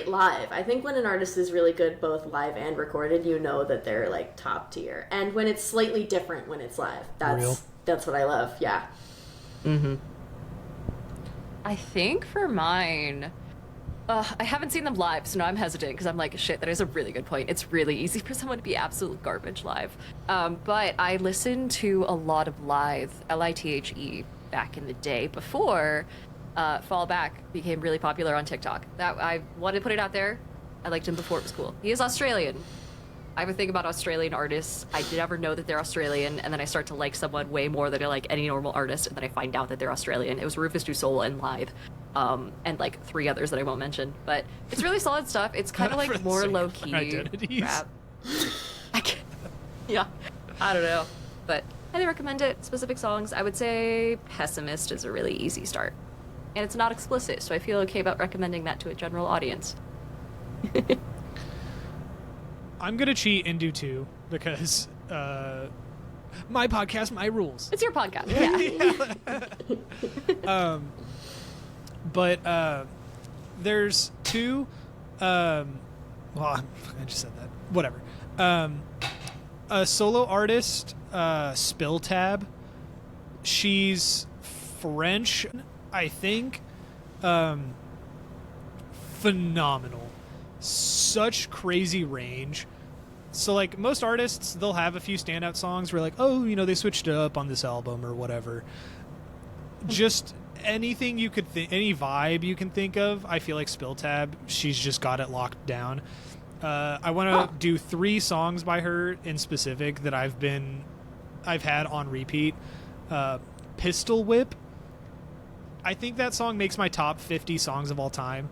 live. I think when an artist is really good both live and recorded, you know that they're like top tier. And when it's slightly different when it's live, that's what I love. Yeah. Mm-hmm. I think for mine, I haven't seen them live, so now I'm hesitant because I'm like, shit, that is a really good point. It's really easy for someone to be absolute garbage live. But I listened to a lot of live, L-I-T-H-E, back in the day before Fall Back became really popular on TikTok. That I wanted to put it out there. I liked him before it was cool. He is Australian. I have a thing about Australian artists. I never know that they're Australian, and then I start to like someone way more than I like any normal artist, and then I find out that they're Australian. It was Rufus Du Sol and Live, and like 3 others that I won't mention. But it's really solid stuff. It's kind of like more low-key rap. Yeah, I don't know. But I highly recommend it. Specific songs, I would say Pessimist is a really easy start. And it's not explicit, so I feel okay about recommending that to a general audience. I'm going to cheat and do 2 because my podcast, my rules. It's your podcast, yeah. But there's 2, well, I just said that. Whatever. A solo artist, Spill Tab. She's French, I think. Phenomenal. Such crazy range. So like most artists, they'll have a few standout songs where like, oh, you know, they switched it up on this album or whatever. Just anything you could any vibe you can think of, I feel like Spill Tab, she's just got it locked down. I want to do 3 songs by her in specific that I've had on repeat. Pistol Whip. I think that song makes my top 50 songs of all time.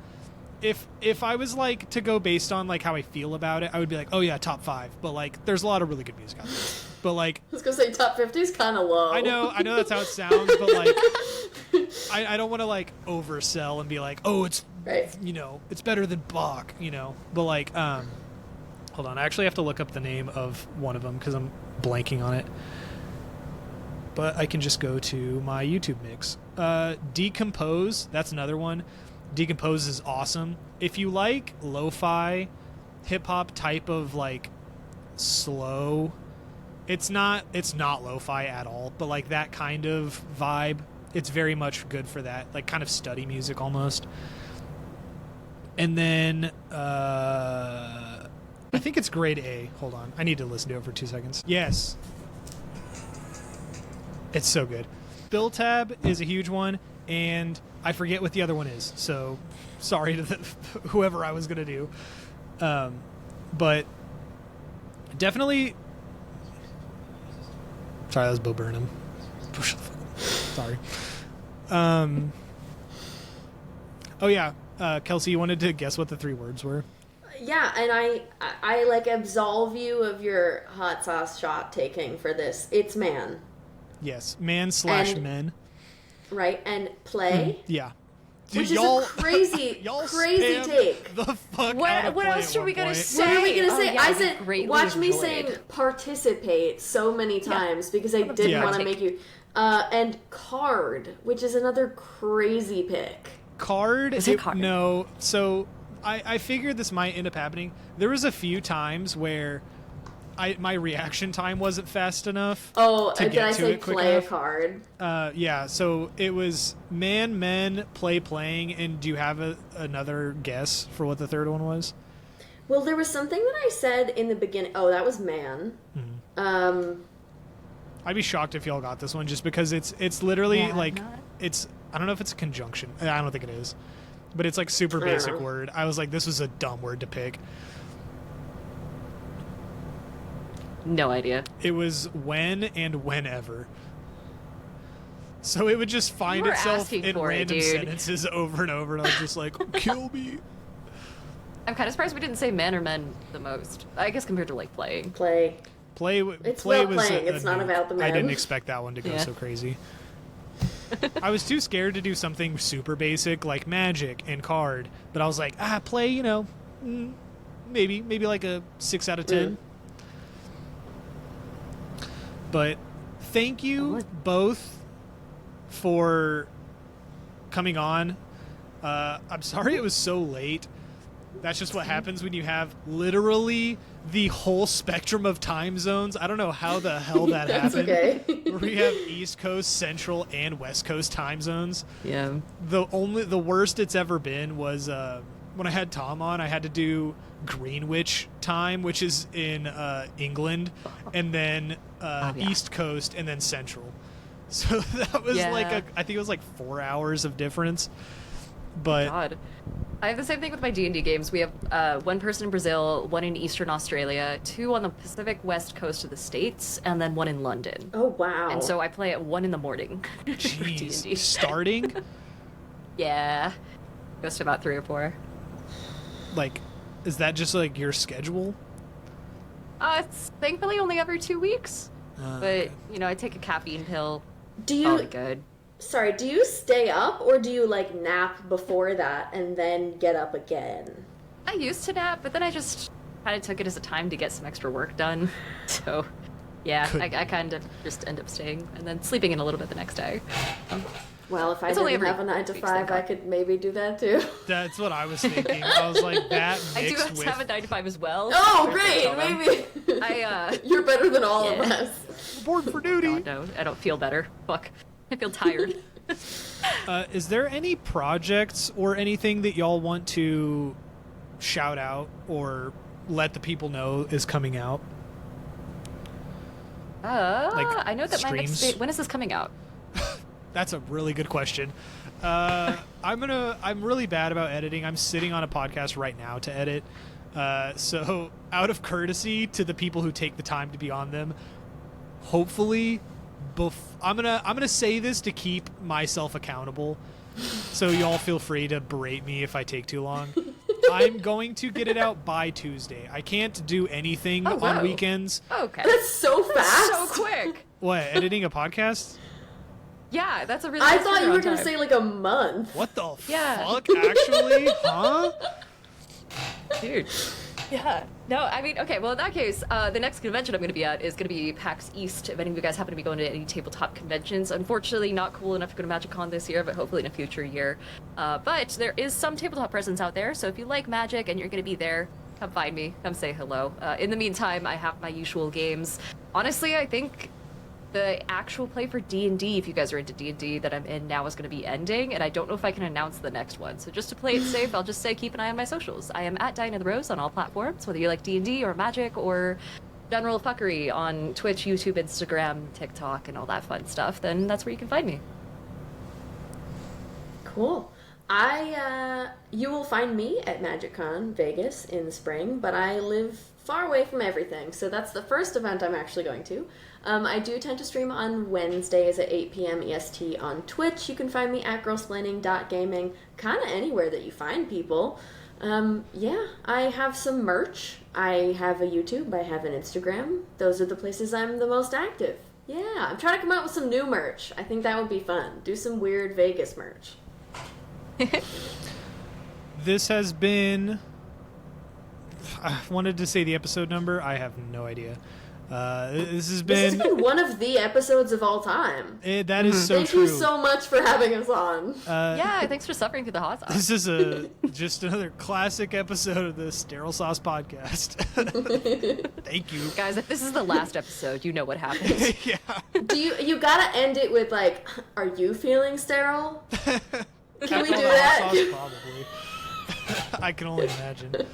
If I was like to go based on like how I feel about it, I would be like, oh yeah, top 5. But like, there's a lot of really good music out there. But like, I was gonna say top 50 is kind of low. I know that's how it sounds, but like, I don't want to like oversell and be like, oh, it's right. You know, it's better than Bach, you know. But like, hold on, I actually have to look up the name of one of them because I'm blanking on it. But I can just go to my YouTube mix. Decompose, that's another one. Decompose is awesome. If you like lo-fi, hip-hop type of like slow, it's not lo-fi at all, but like that kind of vibe, it's very much good for that, like kind of study music almost. And then I think it's Grade A. Hold on, I need to listen to it for 2 seconds. Yes. It's so good. Bill Tab is a huge one, and I forget what the other one is. So sorry to whoever I was gonna do, but definitely. Sorry, that was Bo Burnham. Sorry. Oh yeah, Kelsey, you wanted to guess what the 3 words were? Yeah, and I like absolve you of your hot sauce shot taking for this. It's man. Yes, man/men. Right, and play. Yeah. Which is a crazy take. The fuck What else are we gonna say? What are we gonna say? Yeah, I said, watch me saying participate so many times because I didn't want to make you. And card, which is another crazy pick. Card? Is it card? No. So I figured this might end up happening. There was a few times where my reaction time wasn't fast enough. Oh, to did get I to say it quick play enough. a card? Yeah, so it was man, men, playing, and do you have another guess for what the third one was? Well, there was something that I said in the beginning. Oh, that was man. Mm-hmm. I'd be shocked if y'all got this one just because it's literally it's I don't know if it's a conjunction. I don't think it is. But it's like super basic word. I was like, this was a dumb word to pick. No idea. It was when and whenever. So it would just find You were itself asking in for it, random dude. sentences over and over, and I was just like, kill me. I'm kind of surprised we didn't say man or men the most. I guess compared to like playing. Play. It's Play was playing. It's not nuke. about the I didn't men. expect that one to go Yeah. so crazy. I was too scared to do something super basic like magic and card, but I was like, play, maybe like a 6 out of 10. But thank you both for coming on. I'm sorry it was so late. That's just what happens when you have literally the whole spectrum of time zones. I don't know how the hell that That's happened. okay. We have East Coast, Central, and West Coast time zones. Yeah. The worst it's ever been was when I had Tom on. I had to do Greenwich time, which is in England, and then East Coast, and then Central. So that was I think it was like 4 hours of difference. But God. I have the same thing with my D&D games. We have one person in Brazil, one in Eastern Australia, 2 on the Pacific West Coast of the States, and then 1 in London. Oh, wow. And so I play at 1 in the morning. for jeez, D&D. starting? Yeah. Goes to about 3 or 4. Like, is that just like your schedule? It's thankfully only every 2 weeks. But, Okay. I take a caffeine pill. Do All you good. Sorry, do you stay up or do you like nap before that and then get up again? I used to nap, but then I just kind of took it as a time to get some extra work done. So, yeah, I kind of just end up staying and then sleeping in a little bit the next day. Well, if I It's only didn't every have a 9 to week, 5, I thank could maybe do that too. That's what I was thinking. I was like, that I do mixed have with... to have a 9 to 5 as well. Oh, There's great! no problem. Maybe you're better than all of Yeah. us. Bored for duty. God, no, I don't feel better. Fuck. I feel tired. Is there any projects or anything that y'all want to shout out or let the people know is coming out? Like I know that my next streams? when is this coming out? That's a really good question. I'm really bad about editing. I'm sitting on a podcast right now to edit. So out of courtesy to the people who take the time to be on them, hopefully I'm gonna say this to keep myself accountable. So y'all feel free to berate me if I take too long. I'm going to get it out by Tuesday. I can't do anything Oh, on wow. weekends. Okay. That's so fast. so quick. What, editing a podcast? Yeah, that's a really I nice thought you were turnaround gonna time. say like a month. What the Yeah. fuck, actually? Huh? Dude. Yeah. No, I mean, okay, well, in that case, the next convention I'm going to be at is going to be PAX East. If any of you guys happen to be going to any tabletop conventions, unfortunately not cool enough to go to MagicCon this year, but hopefully in a future year. But there is some tabletop presence out there, so if you like Magic and you're going to be there, come find me, come say hello. In the meantime, I have my usual games. Honestly, I think the actual play for D&D, if you guys are into D&D, that I'm in now is going to be ending, and I don't know if I can announce the next one. So just to play it safe, I'll just say keep an eye on my socials. I am at DianaOfTheRose on all platforms, whether you like D&D or Magic or general fuckery on Twitch, YouTube, Instagram, TikTok, and all that fun stuff, then that's where you can find me. Cool. You will find me at MagicCon Vegas in the spring, but I live far away from everything, so that's the first event I'm actually going to. I do tend to stream on Wednesdays at 8 p.m. EST on Twitch. You can find me at Girlsplaining.Gaming, kind of anywhere that you find people. Yeah, I have some merch. I have a YouTube. I have an Instagram. Those are the places I'm the most active. Yeah, I'm trying to come out with some new merch. I think that would be fun. Do some weird Vegas merch. This has been... I wanted to say the episode number. I have no idea. This has been one of the episodes of all time. That is so Thank true. you so much for having us on. Yeah, thanks for suffering through the hot sauce. This is just another classic episode of the Sterile Sauce Podcast. Thank you. Guys, if this is the last episode, you know what happens. Yeah. Do you gotta end it with like, are you feeling sterile? Can we do that? Sauce, probably. I can only imagine.